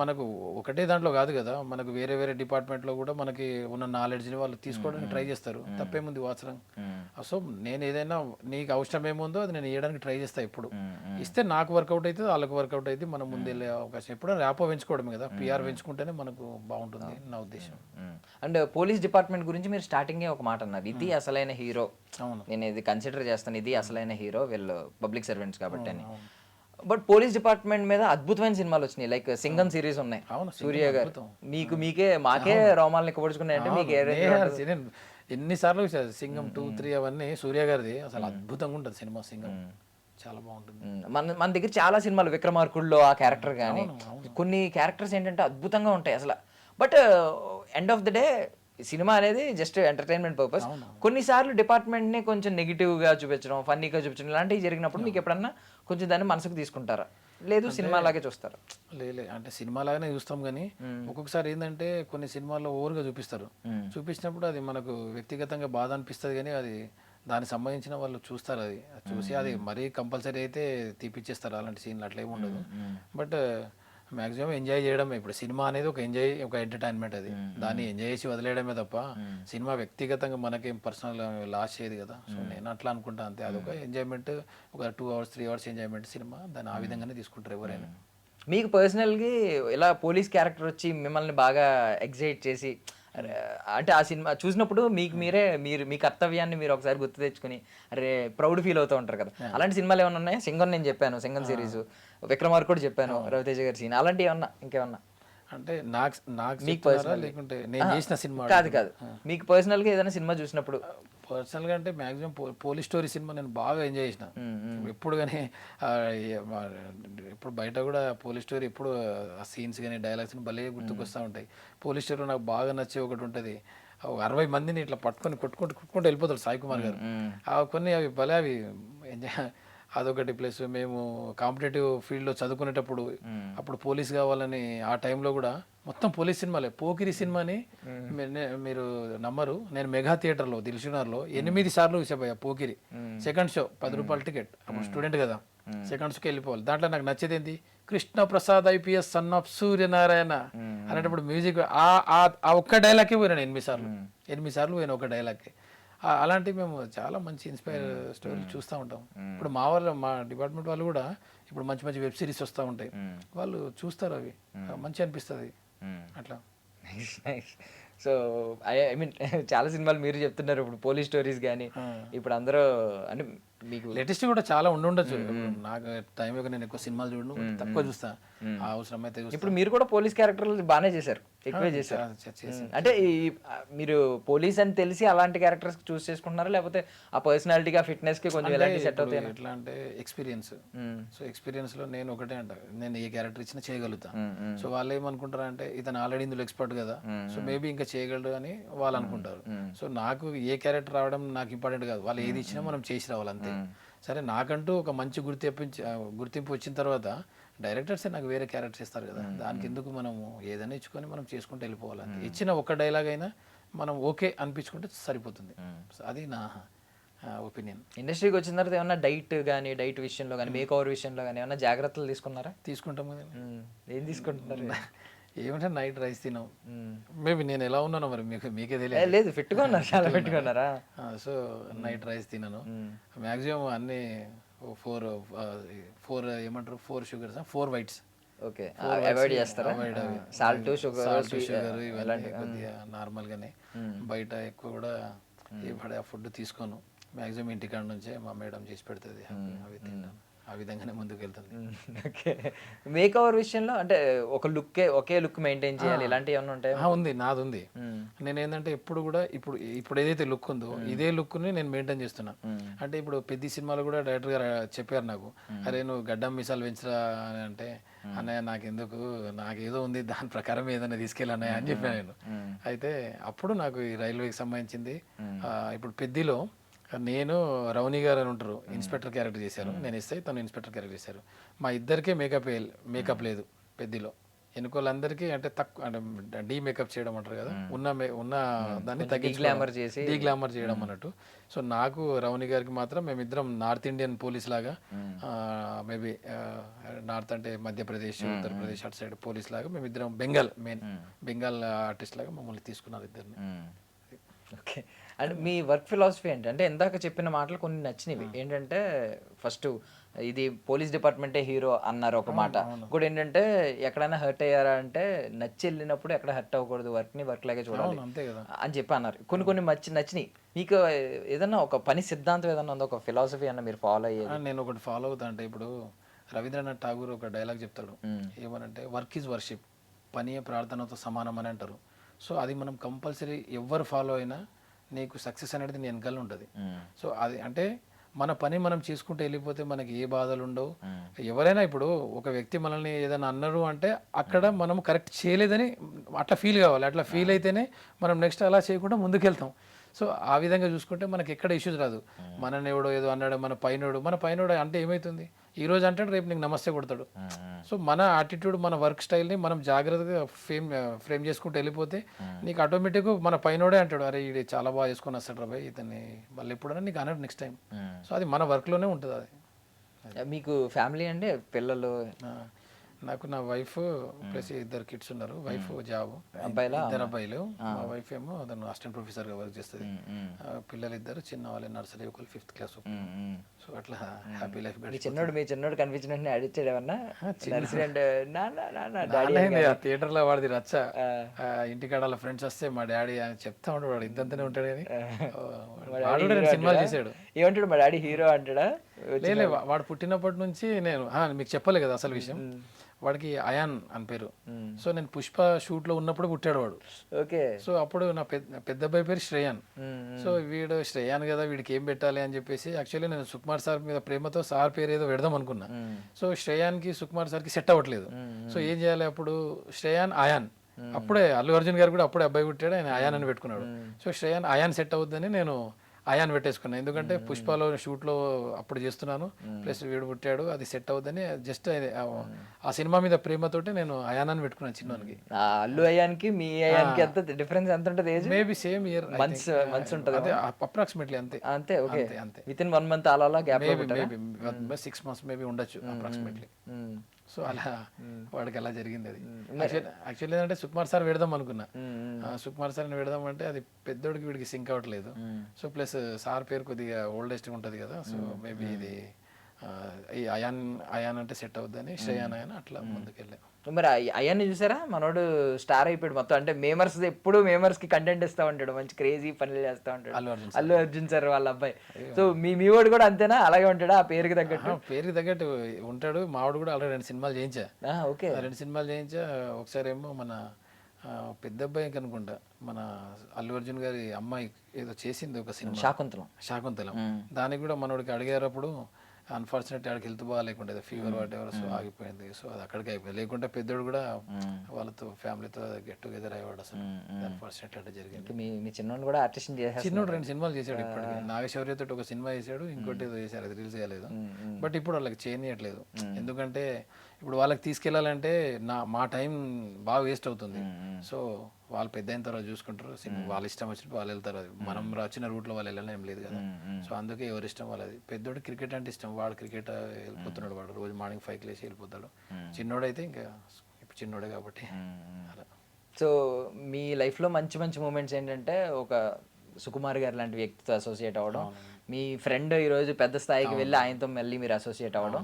మనకు ఒకటే దాంట్లో కాదు కదా, మనకు వేరే డిపార్ట్మెంట్లో కూడా మనకి ఉన్న నాలెడ్జ్ని వాళ్ళు తీసుకోవడానికి ట్రై చేస్తారు. తప్పేముంది వాచరం. సో నేను ఏదైనా నీకు అవసరం ఏముందో అది నేను ఇవ్వడానికి ట్రై చేస్తాను. ఎప్పుడు ఇస్తే నాకు వర్కౌట్ అవుతుంది, వాళ్ళకి వర్కౌట్ అయితే మనం ముందు వెళ్ళే అవకాశం. ఎప్పుడైనా ర్యాపో పెంచుకోవడమే కదా, పిఆర్ పెంచుకుంటేనే మనకు బాగుంటుంది నా ఉద్దేశం. అండ్ పోలీస్ డిపార్ట్మెంట్ గురించి మీరు స్టార్టింగే ఒక మాట అన్నారు, ఇది అసలైన హీరో, అవును నేను ఇది కన్సిడర్ చేస్తాను, ఇది అసలైన హీరో వీళ్ళు పబ్లిక్ సర్వెంట్స్ కాబట్టి అని. బట్ పోలీస్ డిపార్ట్మెంట్ మీద అద్భుతమైన సినిమాలు వచ్చినాయి, లైక్ సింగం సిరీస్ ఉన్నాయి, సూర్య గారు. మాకే రోమాలను ఎక్కుపడుచుకున్నాయి అంటే మీకు ఎన్నిసార్లు సింగం 2-3 అవన్నీ సూర్య గారిది అసలు అద్భుతంగా ఉంటుంది సినిమా. సింగం చాలా బాగుంటుంది. మన దగ్గర చాలా సినిమాలు, విక్రమార్కుల్లో ఆ క్యారెక్టర్ కానీ కొన్ని క్యారెక్టర్స్ ఏంటంటే అద్భుతంగా ఉంటాయి అసలు. But end of the day cinema అనేది జస్ట్ ఎంటర్టైన్మెంట్ పర్పస్. కొన్నిసార్లు డిపార్ట్మెంట్ని కొంచెం నెగిటివ్గా చూపించడం, ఫన్నీగా చూపించడం ఇలాంటివి జరిగినప్పుడు మీకు ఎప్పుడన్నా కొంచెం దాన్ని మనసుకు తీసుకుంటారా, లేదు సినిమా లాగే చూస్తారా? లేదు అంటే సినిమా లాగానే చూస్తాం కానీ ఒక్కొక్కసారి ఏంటంటే కొన్ని సినిమాల్లో ఓవర్గా చూపిస్తారు. చూపించినప్పుడు అది మనకు వ్యక్తిగతంగా బాధ అనిపిస్తుంది కానీ అది దానికి సంబంధించిన వాళ్ళు చూస్తారు, అది చూసి అది మరీ కంపల్సరీ అయితే తీపిచ్చేస్తారు. అలాంటి సీన్లు అట్లా ఏమి ఉండదు. బట్ మ్యాక్సిమం ఎంజాయ్ చేయడమే. ఇప్పుడు సినిమా అనేది ఒక ఎంటర్టైన్మెంట్, అది దాన్ని ఎంజాయ్ చేసి వదిలేయడమే తప్ప సినిమా వ్యక్తిగతంగా మనకేం పర్సనల్ లాస్ చేయదు కదా. సో నేను అట్లా అనుకుంటా అంతే. అదొక ఎంజాయ్మెంట్, ఒక 2 hours 3 hours ఎంజాయ్మెంట్ సినిమా, దాన్ని ఆ విధంగానే తీసుకుంటారు ఎవరైనా. మీకు పర్సనల్గా ఇలా పోలీస్ క్యారెక్టర్ వచ్చి మిమ్మల్ని బాగా ఎగ్జైట్ చేసి అంటే ఆ సినిమా చూసినప్పుడు మీరు మీ కర్తవ్యాన్ని మీరు ఒకసారి గుర్తు తెచ్చుకుని అరే ప్రౌడ్ ఫీల్ అవుతూ ఉంటారు కదా, అలాంటి సినిమాలు ఏమైనా ఉన్నాయా? సింగం నేను చెప్పాను, సింగం సిరీస్, విక్రమార్కుడు కూడా చెప్పాను, రవితేజ గారి సీన్, అలాంటివి ఏమన్నా ఇంకేమన్నా అంటే నాకు లేకుంటే నేను చేసిన సినిమా కాదు మీకు పర్సనల్గా ఏదైనా సినిమా చూసినప్పుడు? పర్సనల్గా అంటే మ్యాక్సిమం పోలీస్ స్టోరీ సినిమా నేను బాగా ఎంజాయ్ చేసిన. ఎప్పుడు కానీ ఇప్పుడు బయట కూడా పోలీస్ స్టోరీ ఎప్పుడు ఆ సీన్స్ కానీ డైలాగ్స్ కానీ భలే గుర్తుకొస్తూ ఉంటాయి. పోలీస్ స్టోరీ నాకు బాగా నచ్చే ఒకటి ఉంటుంది, 60 మందిని ఇట్లా కొట్టుకుంటూ వెళ్ళిపోతాడు సాయి కుమార్ గారు. కొన్ని అవి భలే అవి ఎంజాయ్, అదొకటి. ప్లస్ మేము కాంపిటేటివ్ ఫీల్డ్లో చదువుకునేటప్పుడు అప్పుడు పోలీస్ కావాలని ఆ టైంలో కూడా మొత్తం పోలీస్ సినిమాలే. పోకిరి సినిమాని మీరు నమ్మరు, నేను మెగా థియేటర్లో దిల్షునార్లో 8 సార్లు చూసాబోయా పోకిరి. సెకండ్ షో 10 రూపాయల టికెట్, అప్పుడు స్టూడెంట్ కదా, సెకండ్ షోకి వెళ్ళిపోవాలి. దాంట్లో నాకు నచ్చేది ఏంటి, Krishna Prasad IPS son of Suryanarayana అనేటప్పుడు మ్యూజిక్ ఆ ఒక్క డైలాగ్కే పోయినాను 8 సార్లు పోయినా ఒక డైలాగ్కి. అలాంటివి మేము చాలా మంచి ఇన్స్పైర్ స్టోరీలు చూస్తూ ఉంటాం. ఇప్పుడు మా డిపార్ట్మెంట్ వాళ్ళు కూడా ఇప్పుడు మంచి వెబ్ సిరీస్ వస్తూ ఉంటాయి, వాళ్ళు చూస్తారు, అవి మంచి అనిపిస్తుంది అట్లా. సో ఐ మీన్ చాలా సినిమాలు మీరు చెప్తున్నారు, ఇప్పుడు పోలీస్ స్టోరీస్ కానీ ఇప్పుడు అందరూ అంటే మీకు లేటెస్ట్ కూడా చాలా ఉండొచ్చు. నాకు టైం నేను ఎక్కువ సినిమాలు చూడను, తక్కువ చూస్తా, అవసరం అయితే. ఇప్పుడు మీరు కూడా పోలీస్ క్యారెక్టర్లు బాగానే చేశారు, ఎక్కువే చేశారు. అంటే మీరు పోలీస్ అని తెలిసి అలాంటి క్యారెక్టర్స్ చూస్ చేసుకుంటున్నారా, లేకపోతే ఆ పర్సనాలిటీగా ఫిట్నెస్ కి కొంచెం ఎలాంటి సెట్ అవుతాయి? ఎట్లా అంటే ఎక్స్పీరియన్స్. సో ఎక్స్పీరియన్స్ లో నేను ఒకటే అంట, నేను ఏ క్యారెక్టర్ ఇచ్చినా చేయగలుగుతా. సో వాళ్ళు ఏమనుకుంటారు అంటే ఇతను ఆల్రెడీ ఇందులో ఎక్స్పర్ట్ కదా, సో మేబీ ఇంకా చేయగలడు అని వాళ్ళు అనుకుంటారు. సో నాకు ఏ క్యారెక్టర్ రావడం నాకు ఇంపార్టెంట్ కాదు, వాళ్ళు ఏది ఇచ్చినా మనం చేసి రావాలి అంతే. సరే నాకంటూ ఒక మంచి గుర్తింపు వచ్చిన తర్వాత డైరెక్టర్సే నాకు వేరే క్యారెక్టర్స్ ఇస్తారు కదా, దానికి ఎందుకు మనము ఏదైనా ఇచ్చుకొని మనం చేసుకుంటూ వెళ్ళిపోవాలి. ఇచ్చిన ఒక్క డైలాగ్ అయినా మనం ఓకే అనిపించుకుంటే సరిపోతుంది. అది నా ఒపీనియన్. ఇండస్ట్రీకి వచ్చిన తర్వాత ఏమన్నా డైట్ విషయంలో కానీ మేక్ ఓవర్ విషయంలో కానీ ఏమన్నా జాగ్రత్తలు తీసుకున్నారా? తీసుకుంటాం కదా. ఏం తీసుకుంటున్నారు? ఏమంటే నైట్ రైస్ తినాం. మేబీ నేను ఎలా ఉన్నానో మరి మీకే తెలియదు. లేదు ఫిట్గా ఉన్నారు, చాలా ఫిట్గా ఉన్నారా? సో నైట్ రైస్ తిన్నాను. మ్యాక్సిమం అన్ని 4 ఏమంటారు 4 షుగర్స్ 4 వైట్స్ ఓకే అవాయిడ్ చేస్తారా? సాల్ట్ షుగర్ షుగర్ ఇవన్నీ కొద్దిగా నార్మల్గానే, బయట ఎక్కువ కూడా ఏ పడే ఆ ఫుడ్ తీసుకోను. మ్యాక్సిమం ఇంటికాడ నుంచే మా మేడం చేసి పెడుతుంది, అవి తింటాను. ఆ విధంగానే ముందుకు వెళ్తుంది. ఓకే. మేకవర్ విషయంలో అంటే ఒకే లుక్ మెయింటైన్ చేయాలి ఇలాంటివి ఏమైనా ఉంటాయి? ఉంది, నాది ఉంది. నేను ఏంటంటే ఎప్పుడు కూడా ఇప్పుడు ఏదైతే లుక్ ఉందో ఇదే లుక్ని నేను మెయింటైన్ చేస్తున్నా. అంటే ఇప్పుడు పెద్ద సినిమాలో కూడా డైరెక్టర్ గారు చెప్పారు నాకు, అరే నువ్వు గడ్డం మీసాలు పెంచరా అని అంటే, అన్నయ్య నాకెందుకు, నాకేదో ఉంది దాని ప్రకారం ఏదైనా తీసుకెళ్ళన్నయ్య అని చెప్పాను నేను. అయితే అప్పుడు నాకు ఈ రైల్వేకి సంబంధించింది ఇప్పుడు పెద్దిలో నేను రౌనీ గారు అని ఉంటారు, ఇన్స్పెక్టర్ క్యారెక్టర్ చేశారు, నేను ఎస్ఐ, తను ఇన్స్పెక్టర్ క్యారెక్టర్ చేశారు. మా ఇద్దరికే మేకప్ లేదు పెద్దిలో. ఎన్నికోళ్ళందరికీ అంటే తక్కువ అంటే డీ మేకప్ చేయడం అంటారు కదా, ఉన్న దాన్ని తగ్గించి గ్లామర్ చేయడం అన్నట్టు. సో నాకు రౌనీ గారికి మాత్రం మేమిద్దరం నార్త్ ఇండియన్ పోలీస్ లాగా, మేబీ నార్త్ అంటే మధ్యప్రదేశ్, ఉత్తరప్రదేశ్ అటు సైడ్ పోలీస్ లాగా మేమిద్దరం బెంగాల్ ఆర్టిస్ట్ లాగా మమ్మల్ని తీసుకున్నారు ఇద్దరిని. Okay. And me work philosophy ఏంటి? అంటే ఇందాక చెప్పిన మాటలు కొన్ని నచ్చినవి ఏంటంటే, ఫస్ట్ ఇది పోలీస్ డిపార్ట్మెంటే హీరో అన్నారు ఒక మాట. ఇంకోటి ఏంటంటే ఎక్కడైనా హర్ట్ అయ్యారా అంటే నచ్చి వెళ్ళినప్పుడు ఎక్కడ హర్ట్ అవ్వకూడదు, వర్క్ని వర్క్ లాగే చూడాలి అని చెప్పి అన్నారు. కొన్ని నచ్చినాయి. మీకు ఏదన్నా ఒక పని సిద్ధాంతం ఏదన్నా ఉందో, ఒక ఫిలాసఫీ అన్న మీరు ఫాలో అయ్యేది? నేను ఒకటి ఫాలో అవుతా. అంటే ఇప్పుడు రవీంద్రనాథ్ ఠాగూర్ ఒక డైలాగ్ చెప్తాడు, ఏమనంటే వర్క్ ఈజ్ వర్షిప్, పనియే ప్రార్థనతో సమానం అని అంటారు. సో అది మనం కంపల్సరీ ఎవరు ఫాలో అయినా నీకు సక్సెస్ అనేది నీ వెనకాల ఉంటుంది. సో అది అంటే మన పని మనం చేసుకుంటూ వెళ్ళిపోతే మనకి ఏ బాధలు ఉండవు. ఎవరైనా ఇప్పుడు ఒక వ్యక్తి మనల్ని ఏదైనా అన్నారు అంటే అక్కడ మనం కరెక్ట్ చేయలేదని అట్లా ఫీల్ కావాలి. అట్లా ఫీల్ అయితేనే మనం నెక్స్ట్ అలా చేయకుండా ముందుకెళ్తాం. సో ఆ విధంగా చూసుకుంటే మనకి ఎక్కడ ఇష్యూస్ రాదు. మనని ఎవడో ఏదో అన్నాడు, మన పైనోడు అంటే ఏమవుతుంది, ఈ రోజు అంటాడు రేపు నీకు నమస్తే కొడతాడు. సో మన యాటిట్యూడ్, మన వర్క్ స్టైల్ని మనం జాగ్రత్తగా ఫ్రేమ్ చేసుకుంటూ వెళ్ళిపోతే నీకు ఆటోమేటిక్గా మన పైనోడే అంటాడు, అరే ఇది చాలా బాగా చేసుకొని వస్తాడు రా భయ్ ఇతన్ని, మళ్ళీ ఎప్పుడైనా నీకు అన్నాడు నెక్స్ట్ టైం. సో అది మన వర్క్లోనే ఉంటుంది. అది మీకు ఫ్యామిలీ అంటే పిల్లలు? నాకు నా వైఫ్ ప్లస్ 2 కిడ్స్ ఉన్నారు. వైఫ్ జాబ్, 2 అబ్బాయిలు. మా వైఫ్ ఏమో తను అసిస్టెంట్ ప్రొఫెసర్గా వర్క్ చేస్తుంది. పిల్లలు 2 చిన్న వాళ్ళే నర్సరీ, ఒకళ్ళు 5th క్లాస్. సో అట్లా హ్యాపీ లైఫ్. మీ చిన్నోడు కనిపించిన అడిచాడు ఏమన్నా? థియేటర్లో వాడిది రచ్చ, ఇంటికాడ వాళ్ళ ఫ్రెండ్స్ వస్తే మా డాడీ అని చెప్తా ఉంటాడు, వాడు ఇద్దంతనే ఉంటాడు కానీ వాడు సినిమాలు చేశాడు. ఏమంటాడు మా డాడీ హీరో అంటాడా? లేదు, వాడు పుట్టినప్పటి నుంచి నేను మీకు చెప్పలే కదా అసలు విషయం, వాడికి అయాన్ అని పేరు. సో నేను పుష్ప షూట్ లో ఉన్నప్పుడు పుట్టాడు వాడు. ఓకే. సో అప్పుడు నా పెద్ద అబ్బాయి పేరు శ్రేయాన్. సో వీడు శ్రేయాన్ కదా, వీడికి ఏం పెట్టాలి అని చెప్పేసి యాక్చువల్లీ నేను సుకుమార్ సార్ మీద ప్రేమతో సార్ పేరు ఏదో పెడదాం అనుకున్నా. సో శ్రేయాన్కి సుకుమార్ సార్కి సెట్ అవ్వట్లేదు. సో ఏం చేయాలి, అప్పుడు శ్రేయాన్ అయాన్, అప్పుడే అల్లు అర్జున్ గారు కూడా అప్పుడే అబ్బాయి పుట్టాడు, ఆయన అయాన్ అని పెట్టుకున్నాడు. సో శ్రేయాన్ అయాన్ సెట్ అవుద్దని నేను అయాన్ పెట్టేసుకున్నాను. ఎందుకంటే పుష్పలో షూట్లో అప్పుడు చేస్తున్నాను, ప్లస్ వీడు పుట్టాడు, అది సెట్ అవుద్దని జస్ట్ ఆ సినిమా మీద ప్రేమతోటి నేను అయాన్ అని పెట్టుకున్నాను చిన్నోనికి. అల్లు అయాన్కి మీ అయాన్కి ఎంత డిఫరెన్స్ ఎంత ఉంటుంది? Age maybe same year, months ఉంటుంది అప్రాక్సిమేట్లీ అంతే. ఓకే. వితిన్ 1 month అలా గ్యాప్, మేబీ 6 months మేబీ ఉండొచ్చు అప్రాక్సిమేట్లీ. సో అలా వాడికి అలా జరిగింది. అది యాక్చువల్లీ ఏంటంటే సుకుమార్ సార్ పెడదాం అనుకున్నా, సుకుమార్ సార్ని పెడదాం అంటే అది పెద్దోడికి వీడికి సింక్ అవ్వట్లేదు. సో ప్లస్ సార్ పేరు కొద్దిగా ఓల్డెస్ట్ ఉంటుంది కదా, సో మేబీ ఇది ఈ అయాన్ అంటే సెట్ అవుద్దని శ్రేయాన్ అయాన్ అట్లా ముందుకెళ్ళాం. మరి అయాన్ని చూసారా, మనోడు స్టార్ అయిపోయాడు మొత్తం. అంటే ఎప్పుడు మేమర్స్ కి కంటెంట్ ఇస్తా ఉంటాడు, మంచి క్రేజీ పనులు చేస్తా ఉంటాడు అల్లు అర్జున్ సార్ వాళ్ళ అబ్బాయి. సో మీ వాడు కూడా అంతేనా, అలాగే ఉంటాడా ఆ పేరుకి తగ్గట్టు? పేరుకి తగ్గట్టు ఉంటాడు. మావాడు కూడా ఆల్రెడీ 2 సినిమాలు చేయించా. ఓకే. 2 సినిమాలు చేయించా. ఒకసారి ఏమో మన పెద్ద అబ్బాయి కనుకుంటా, మన అల్లు అర్జున్ గారి అమ్మాయి ఏదో చేసింది ఒక సినిమా, శాకుంతలం. దానికి కూడా మనోడికి అడిగారప్పుడు అన్ఫార్చునేట్ ఆడికి హెల్త్ బాగాలేకుండా ఫీవర్ వాట్ ఎవర్, సో ఆగిపోయింది. సో అది అక్కడికి అయిపోయింది. లేకుంటే పెద్దోడు కూడా వాళ్ళతో ఫ్యామిలీతో గెట్ టుగెదర్ అయ్యేవాడు. అసలు అన్ఫార్చునేట్ అంటే జరిగింది. మీ చిన్నోడు కూడా ఆర్టిస్ట్ చేశాడు. చిన్నోడు 2 సినిమాలు చేశాడు ఇప్పటికి. నాగశౌర్యతో ఒక సినిమా చేశాడు, ఇంకోటి ఏదో చేశారు, అది రిలీజ్ కాలేదు. బట్ ఇప్పుడు వాళ్ళకి చేయనియట్లేదు. ఎందుకంటే ఇప్పుడు వాళ్ళకి తీసుకెళ్లాలంటే మా టైం బాగా వేస్ట్ అవుతుంది. సో వాళ్ళు పెద్ద అయిన తర్వాత చూసుకుంటారు, వాళ్ళ ఇష్టం వచ్చినట్టు వాళ్ళు వెళ్తారు. అది మనం వచ్చిన రూట్లో వాళ్ళు వెళ్ళాలని ఏం లేదు కదా. సో అందుకే ఎవరి ఇష్టం వాళ్ళది. పెద్దోడు క్రికెట్ అంటే ఇష్టం, వాడు క్రికెట్ వెళ్ళిపోతున్నాడు. వాడు రోజు మార్నింగ్ 5కి లేచి వెళ్ళిపోతాడు. చిన్నోడైతే ఇంకా ఇప్పుడు చిన్నోడే కాబట్టి అలా. సో మీ లైఫ్లో మంచి మంచి మూమెంట్స్ ఏంటంటే, ఒక సుకుమార్ గారు లాంటి వ్యక్తితో అసోసియేట్ అవ్వడం, మీ ఫ్రెండ్ ఈరోజు పెద్ద స్థాయికి వెళ్ళి ఆయనతో మళ్ళీ మీరు అసోసియేట్ అవ్వడం,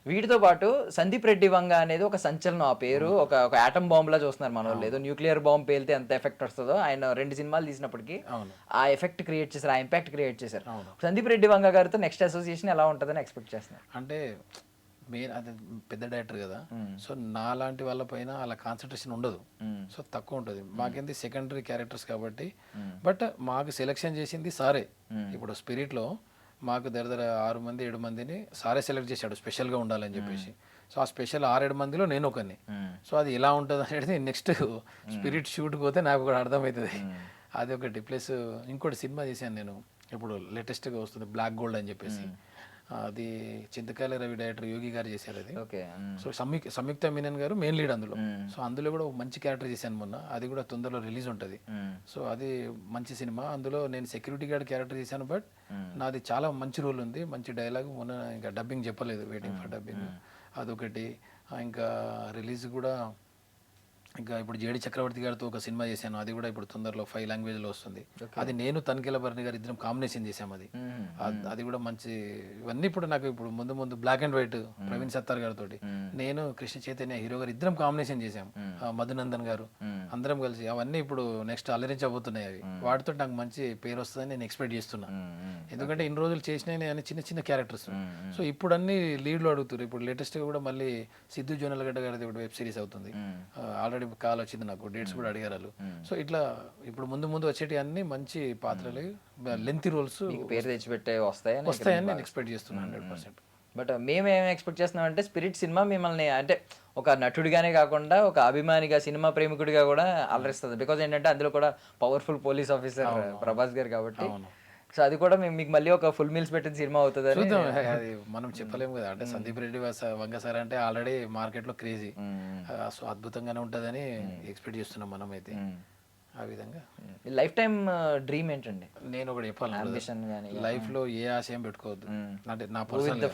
వీటితో పాటు సందీప్ రెడ్డి వంగ అనేది ఒక సంచలనం. ఆ పేరు ఒక ఆటమ్ బాంబ్ లా చూస్తున్నారు మన వాళ్ళు. ఏదో న్యూక్లియర్ బాంబ్ పేలితే ఎంత ఎఫెక్ట్ వస్తుందో ఆయన 2 సినిమాలు తీసినప్పటికీ ఆ ఎఫెక్ట్ క్రియేట్ చేశారు, ఆ ఇంపాక్ట్ క్రియేట్ చేశారు. సందీప్ రెడ్డి వంగ గారితో నెక్స్ట్ అసోసియేషన్ ఎలా ఉంటుందని ఎక్స్పెక్ట్ చేస్తున్నారు? అంటే మెయిన్ అది పెద్ద డైరెక్టర్ కదా, సో నా లాంటి వాళ్ళ పైన అలా కాన్సన్ట్రేషన్ ఉండదు, సో తక్కువ ఉంటుంది. మాకేంది సెకండరీ క్యారెక్టర్స్ కాబట్టి, బట్ మాకు సెలెక్షన్ చేసింది సారే. ఇప్పుడు స్పిరిట్లో మాకు దగ్గర 6 మంది 7 మందిని సారే సెలెక్ట్ చేశాడు స్పెషల్గా ఉండాలని చెప్పేసి. సో ఆ స్పెషల్ 6-7 మందిలో నేను ఒకరిని. సో అది ఎలా ఉంటుంది అనేది నెక్స్ట్ స్పిరిట్ షూట్కి పోతే నాకు కూడా అర్థమవుతుంది. అది ఒకటి. ప్లస్ ఇంకోటి సినిమా చేశాను నేను, ఇప్పుడు లేటెస్ట్గా వస్తుంది బ్లాక్ గోల్డ్ అని చెప్పేసి. అది చింతకాయల రవి డైరెక్టర్ యోగి గారు చేశారు అది. ఓకే. సో సంయుక్త మీనన్ గారు మెయిన్ లీడ్ అందులో. సో అందులో కూడా ఒక మంచి క్యారెక్టర్ చేశాను మొన్న, అది కూడా తొందరలో రిలీజ్ ఉంటుంది. సో అది మంచి సినిమా. అందులో నేను సెక్యూరిటీ గార్డ్ క్యారెక్టర్ చేశాను, బట్ నాది చాలా మంచి రోల్ ఉంది, మంచి డైలాగ్. మొన్న ఇంకా డబ్బింగ్ చెప్పలేదు, వెయిటింగ్ ఫర్ డబ్బింగ్. అదొకటి. ఇంకా రిలీజ్ కూడా ఇంకా ఇప్పుడు జేడి చక్రవర్తి గారితో ఒక సినిమా చేశాను, అది కూడా ఇప్పుడు తొందరలో 5 లాంగ్వేజ్లో వస్తుంది. అది నేను తనిఖీల భరణి గారు ఇద్దరం కాంబినేషన్ చేశాము. అది కూడా మంచి. ఇవన్నీ ఇప్పుడు నాకు ఇప్పుడు ముందు black and white Praveen Sattar గారితో, నేను కృష్ణ చైతన్య హీరో గారు ఇద్దరం కాంబినేషన్ చేశాము, మధునందన్ గారు అందరం కలిసి. అవన్నీ ఇప్పుడు నెక్స్ట్ అలరించబోతున్నాయి. అవి వాటితో నాకు మంచి పేరు వస్తుందని నేను ఎక్స్పెక్ట్ చేస్తున్నా. ఎందుకంటే ఇన్ని రోజులు చేసినాయి అని చిన్న చిన్న క్యారెక్టర్స్. సో ఇప్పుడు అన్ని లీడ్లు అడుగుతారు. ఇప్పుడు లేటెస్ట్గా కూడా మళ్ళీ సిద్ధు జొన్నలగడ్డ గారిది ఇప్పుడు వెబ్ సిరీస్ అవుతుంది. ఆల్రెడీ కాల్ వచ్చింది నాకు, డేట్స్ కూడా అడిగారు. సో ఇట్లా ఇప్పుడు ముందు వచ్చేటి అన్ని మంచి పాత్రలు, లెంతీ రోల్స్ పేరు తెచ్చిపెట్టే వస్తాయని నేను ఎక్స్పెక్ట్ చేస్తున్నాను 100%. బట్ మేమేం ఎక్స్పెక్ట్ చేస్తున్నాం అంటే స్పిరిట్ సినిమా మిమ్మల్ని అంటే ఒక నటుడిగానే కాకుండా ఒక అభిమానిగా, సినిమా ప్రేమికుడిగా కూడా అలరిస్తుంది. బికాజ్ ఏంటంటే అందులో కూడా పవర్ఫుల్ పోలీస్ ఆఫీసర్ ప్రభాస్ గారు కాబట్టి. సో అది కూడా మీకు మళ్ళీ ఒక ఫుల్ మీల్స్ పెట్టిన సినిమా అవుతుంది. చూద్దాం, అది మనం చెప్పలేము కదా. అంటే సందీప్ రెడ్డి వంగ సార్ అంటే ఆల్రెడీ మార్కెట్లో క్రేజీ, సో అద్భుతంగానే ఉంటుందని ఎక్స్పెక్ట్ చేస్తున్నాం మనం అయితే. ఆ విధంగా లైఫ్ టైం డ్రీమ్ ఏంటండి? నేను ఒకటి చెప్పాలి, లైఫ్ లో ఏ ఆశయం పెట్టుకోవద్దు. అంటే నా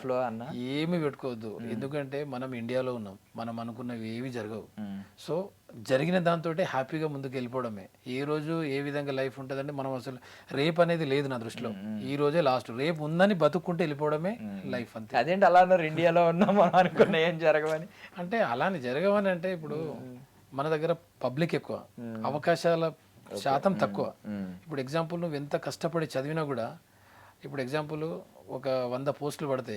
ఫ్లో అన్న ఏమి పెట్టుకోవద్దు. ఎందుకంటే మనం ఇండియాలో ఉన్నాం, మనం అనుకున్నవి ఏవి జరగవు. సో జరిగిన దాంతో హ్యాపీగా ముందుకు వెళ్ళిపోవడమే. ఏ రోజు ఏ విధంగా లైఫ్ ఉంటుందంటే మనం అసలు రేపు అనేది లేదు నా దృష్టిలో. ఈ రోజే లాస్ట్, రేపు ఉందని బతుక్కుంటే వెళ్ళిపోవడమే లైఫ్ అంతే. అదేంటి అలా అన్నారు, ఇండియాలో ఉన్నాం మనం అనుకున్న ఏం జరగవని? అంటే అలానే జరగవని అంటే ఇప్పుడు మన దగ్గర పబ్లిక్ ఎక్కువ, అవకాశాల శాతం తక్కువ. ఇప్పుడు ఎగ్జాంపుల్ నువ్వు ఎంత కష్టపడి చదివినా కూడా, ఇప్పుడు ఎగ్జాంపుల్ ఒక 100 పోస్టులు పడితే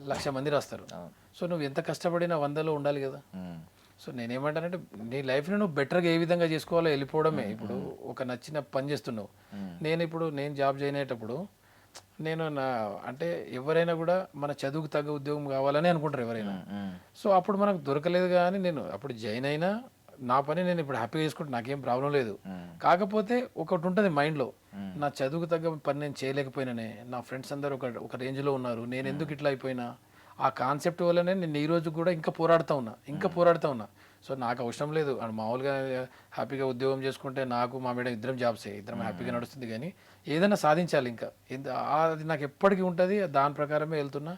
1,00,000 మంది రాస్తారు. సో నువ్వు ఎంత కష్టపడినా 100లో ఉండాలి కదా. సో నేనేమంటానంటే నీ లైఫ్ని నువ్వు బెటర్గా ఏ విధంగా చేసుకోవాలో వెళ్ళిపోవడమే. ఇప్పుడు ఒక నచ్చిన పని చేస్తున్నావు. నేను జాబ్ జాయిన్ అయ్యేటప్పుడు నేను అంటే ఎవరైనా కూడా మన చదువుకు తగ్గ ఉద్యోగం కావాలని అనుకుంటారు ఎవరైనా. సో అప్పుడు మనకు దొరకలేదు, కానీ నేను అప్పుడు జాయిన్ అయినా నా పని నేను ఇప్పుడు హ్యాపీగా చేసుకుంటే నాకేం ప్రాబ్లం లేదు. కాకపోతే ఒకటి ఉంటుంది మైండ్లో, నా చదువుకు తగ్గ పని నేను చేయలేకపోయినానే, నా ఫ్రెండ్స్ అందరూ ఒక రేంజ్లో ఉన్నారు, నేను ఎందుకు ఇట్లా అయిపోయినా. ఆ కాన్సెప్ట్ వల్లనే నేను ఈ రోజు కూడా ఇంకా పోరాడుతూ ఉన్నా. సో నాకు అవసరం లేదు, మామూలుగా హ్యాపీగా ఉద్యోగం చేసుకుంటే నాకు మా మేడం ఇద్దరం జాబ్సే, ఇద్దరం హ్యాపీగా నడుస్తుంది. కానీ ఏదైనా సాధించాలి ఇంకా, అది నాకు ఎప్పటికీ ఉంటుంది. దాని ప్రకారమే వెళ్తున్నా.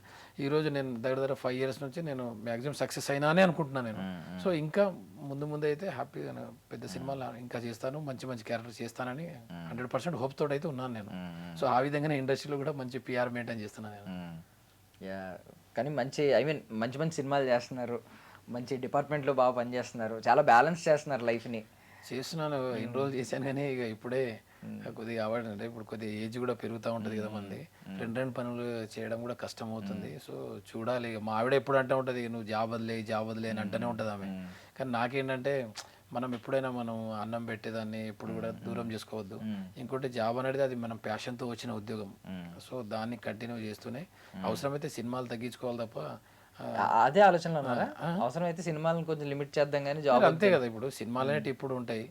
ఈరోజు నేను దగ్గర 5 years నుంచి నేను మ్యాక్సిమం సక్సెస్ అయినానే అనుకుంటున్నాను నేను. సో ఇంకా ముందు అయితే హ్యాపీగా పెద్ద సినిమాలు ఇంకా చేస్తాను, మంచి క్యారెక్టర్ చేస్తానని 100% హోప్ తోటి అయితే ఉన్నాను నేను. సో ఆ విధంగానే ఇండస్ట్రీలో కూడా మంచి PR మెయింటైన్ చేస్తున్నాను నేను. కానీ మంచి సినిమాలు చేస్తున్నారు, మంచి డిపార్ట్మెంట్లో బాగా పనిచేస్తున్నారు, చాలా బ్యాలెన్స్ చేస్తున్నారు లైఫ్ని. చేస్తున్నాను, ఎన్రోల్ చేశాను, కానీ ఇక ఇప్పుడే కొద్దిగా అవార్డు అంటే ఇప్పుడు కొద్దిగా ఏజ్ కూడా పెరుగుతూ ఉంటుంది కదా మంది, 2 పనులు చేయడం కూడా కష్టం అవుతుంది. సో చూడాలి. మా ఆవిడ ఎప్పుడు అంటే ఉంటుంది, నువ్వు జాబ్ వదిలే అని అంటూనే ఉంటుంది ఆమె. కానీ నాకేంటంటే మనం ఎప్పుడైనా మనం అన్నం పెట్టేదాన్ని ఎప్పుడు కూడా దూరం చేసుకోవద్దు. ఇంకోటి జాబ్ అనేది అది మనం ప్యాషన్తో వచ్చిన ఉద్యోగం. సో దాన్ని కంటిన్యూ చేస్తూనే అవసరమైతే సినిమాలు తగ్గించుకోవాలి తప్ప. అదే ఆలోచనలో ఉన్నారా? అవసరమైతే సినిమాలను కొంచెం లిమిట్ చేద్దాం కానీ జాబ్ అంతే కదా. ఇప్పుడు సినిమాలు అనేవి ఇప్పుడు ఉంటాయి,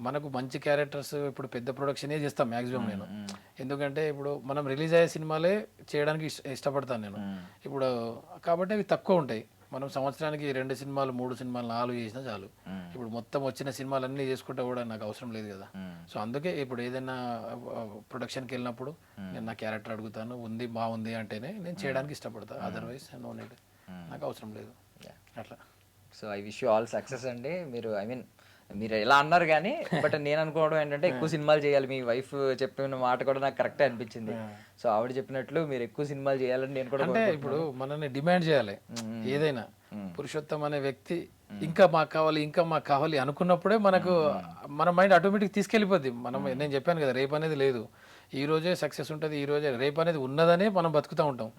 మనకు మంచి క్యారెక్టర్స్ ఇప్పుడు పెద్ద ప్రొడక్షనే చేస్తాం మ్యాక్సిమం నేను. ఎందుకంటే ఇప్పుడు మనం రిలీజ్ అయ్యే సినిమాలే చేయడానికి ఇష్టపడతాను నేను ఇప్పుడు. కాబట్టి అవి తక్కువ ఉంటాయి. మనం సంవత్సరానికి 2 సినిమాలు 3 సినిమాలు 4 చేసినా చాలు. ఇప్పుడు మొత్తం వచ్చిన సినిమాలు అన్నీ చేసుకుంటే కూడా నాకు అవసరం లేదు కదా. సో అందుకే ఇప్పుడు ఏదైనా ప్రొడక్షన్కి వెళ్ళినప్పుడు నేను నా క్యారెక్టర్ అడుగుతాను, బాగుంది అంటేనే నేను చేయడానికి ఇష్టపడతాను. అదర్వైజ్ నో నీడ్, నాకు అవసరం లేదు అట్లా. So I wish you all success అండి. మీరు మీరు ఇలా అన్నారు కానీ బట్ నేను అనుకోవడం ఏంటంటే ఎక్కువ సినిమాలు చేయాలి, మీ వైఫ్ చెప్పిన మాట కూడా నాకు కరెక్టే అనిపించింది. సో ఆవిడ చెప్పినట్లు మీరు ఎక్కువ సినిమాలు చేయాలని నేను కూడా అంటే ఇప్పుడు మనల్ని డిమాండ్ చేయాలి ఏదైనా. పురుషోత్తం అనే వ్యక్తి ఇంకా మాకు కావాలి ఇంకా మాకు కావాలి అనుకున్నప్పుడే మనకు మన మైండ్ ఆటోమేటిక్ తీసుకెళ్ళిపోద్ది. మనం నేను చెప్పాను కదా, రేపు అనేది లేదు, ఈ రోజే సక్సెస్ ఉంటుంది, ఈ రోజే రేపు అనేది ఉన్నదనే మనం బతుకుతూ ఉంటాం.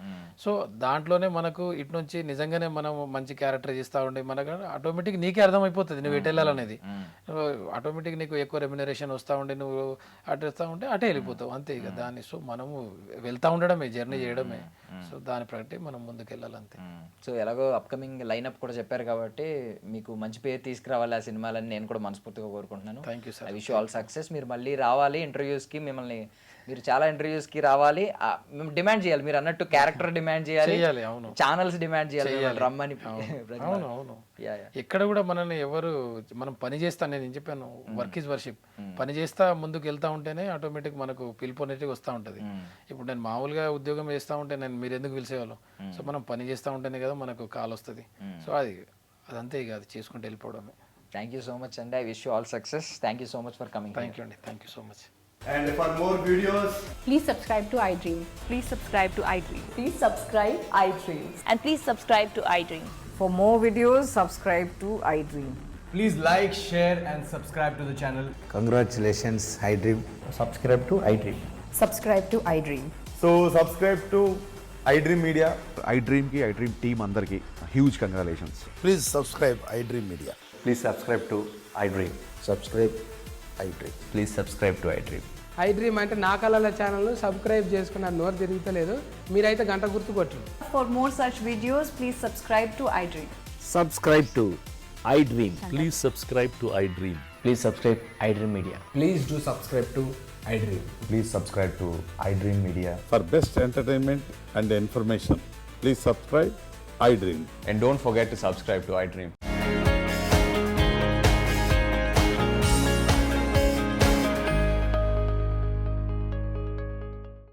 సో దాంట్లోనే మనకు ఇటు నుంచి నిజంగానే మనం మంచి క్యారెక్టర్ చేస్తూ ఉండే మనకు ఆటోమేటిక్ నీకే అర్థమైపోతుంది నువ్వు ఎటు వెళ్ళాలనేది. ఆటోమేటిక్ నీకు ఎక్కువ రెమ్యునరేషన్ వస్తూ ఉండే నువ్వు అటు వస్తూ ఉంటే అటే వెళ్ళిపోతావు అంతే ఇక దాన్ని. సో మనము వెళ్తూ ఉండడమే, జర్నీ చేయడమే. సో దాని ప్రకటి మనం ముందుకు వెళ్ళాలి అంతే. సో ఎలాగో అప్కమింగ్ లైనప్ కూడా చెప్పారు కాబట్టి మీకు మంచి పేరు తీసుకురావాలి ఆ సినిమాలని నేను కూడా మనస్ఫూర్తిగా కోరుకుంటున్నాను. Thank you sir. I wish all success. మీరు మళ్ళీ రావాలి ఇంటర్వ్యూస్కి, మిమ్మల్ని మీరు చాలా ఇంటర్వ్యూస్కి రావాలి, మేము డిమాండ్ చేయాలి. మీరు అన్నట్టు క్యారెక్టర్ డిమాండ్ చేయాలి, అవును, ఛానల్స్ డిమాండ్ చేయాలి రమ్మని. అవును అవును. ఎక్కడ కూడా మనల్ని ఎవరు మనం పని చేస్తా, నేను చెప్పాను వర్క్ ఈజ్ వర్షిప్, పని చేస్తా ముందుకు వెళ్తా ఉంటేనే ఆటోమేటిక్ మనకు పిలుపు అనేది వస్తూ ఉంటుంది. ఇప్పుడు నేను మామూలుగా ఉద్యోగం చేస్తూ ఉంటే నేను మీరు ఎందుకు పిలిచేవాళ్ళు? సో మనం పని చేస్తూ ఉంటేనే కదా మనకు కాల్ వస్తుంది. సో అదంతే ఇక అది చేసుకుంటూ వెళ్ళిపోవడమే. థ్యాంక్ యూ సో మచ్ అండి. I wish you all success. Thank you so much for coming. Thank you అండి. Thank you so much. And for more videos, Please subscribe to iDream. Please subscribe to iDream. Please subscribe iDream. And please subscribe to iDream. For more videos, subscribe to iDream. please like, share, and subscribe to the channel. Congratulations, iDream. Subscribe to iDream. Subscribe to iDream. So subscribe to iDream Media. iDream ki iDream team andarki huge congratulations. Please subscribe iDream Media. Please subscribe to iDream. Subscribe iDream. Please subscribe to iDream. iDream అంటే నా కళల channel subscribe చేసుకున్న నోరు తిరుగుతలేదు, మీరైతే గంట గుర్తు కొట్టండి. For more such videos, please subscribe to iDream. Subscribe to iDream. Please subscribe to iDream. Please subscribe iDream Media. Please do subscribe to iDream. Please subscribe to iDream Media. For best entertainment and information, please subscribe iDream. And don't forget to subscribe to iDream.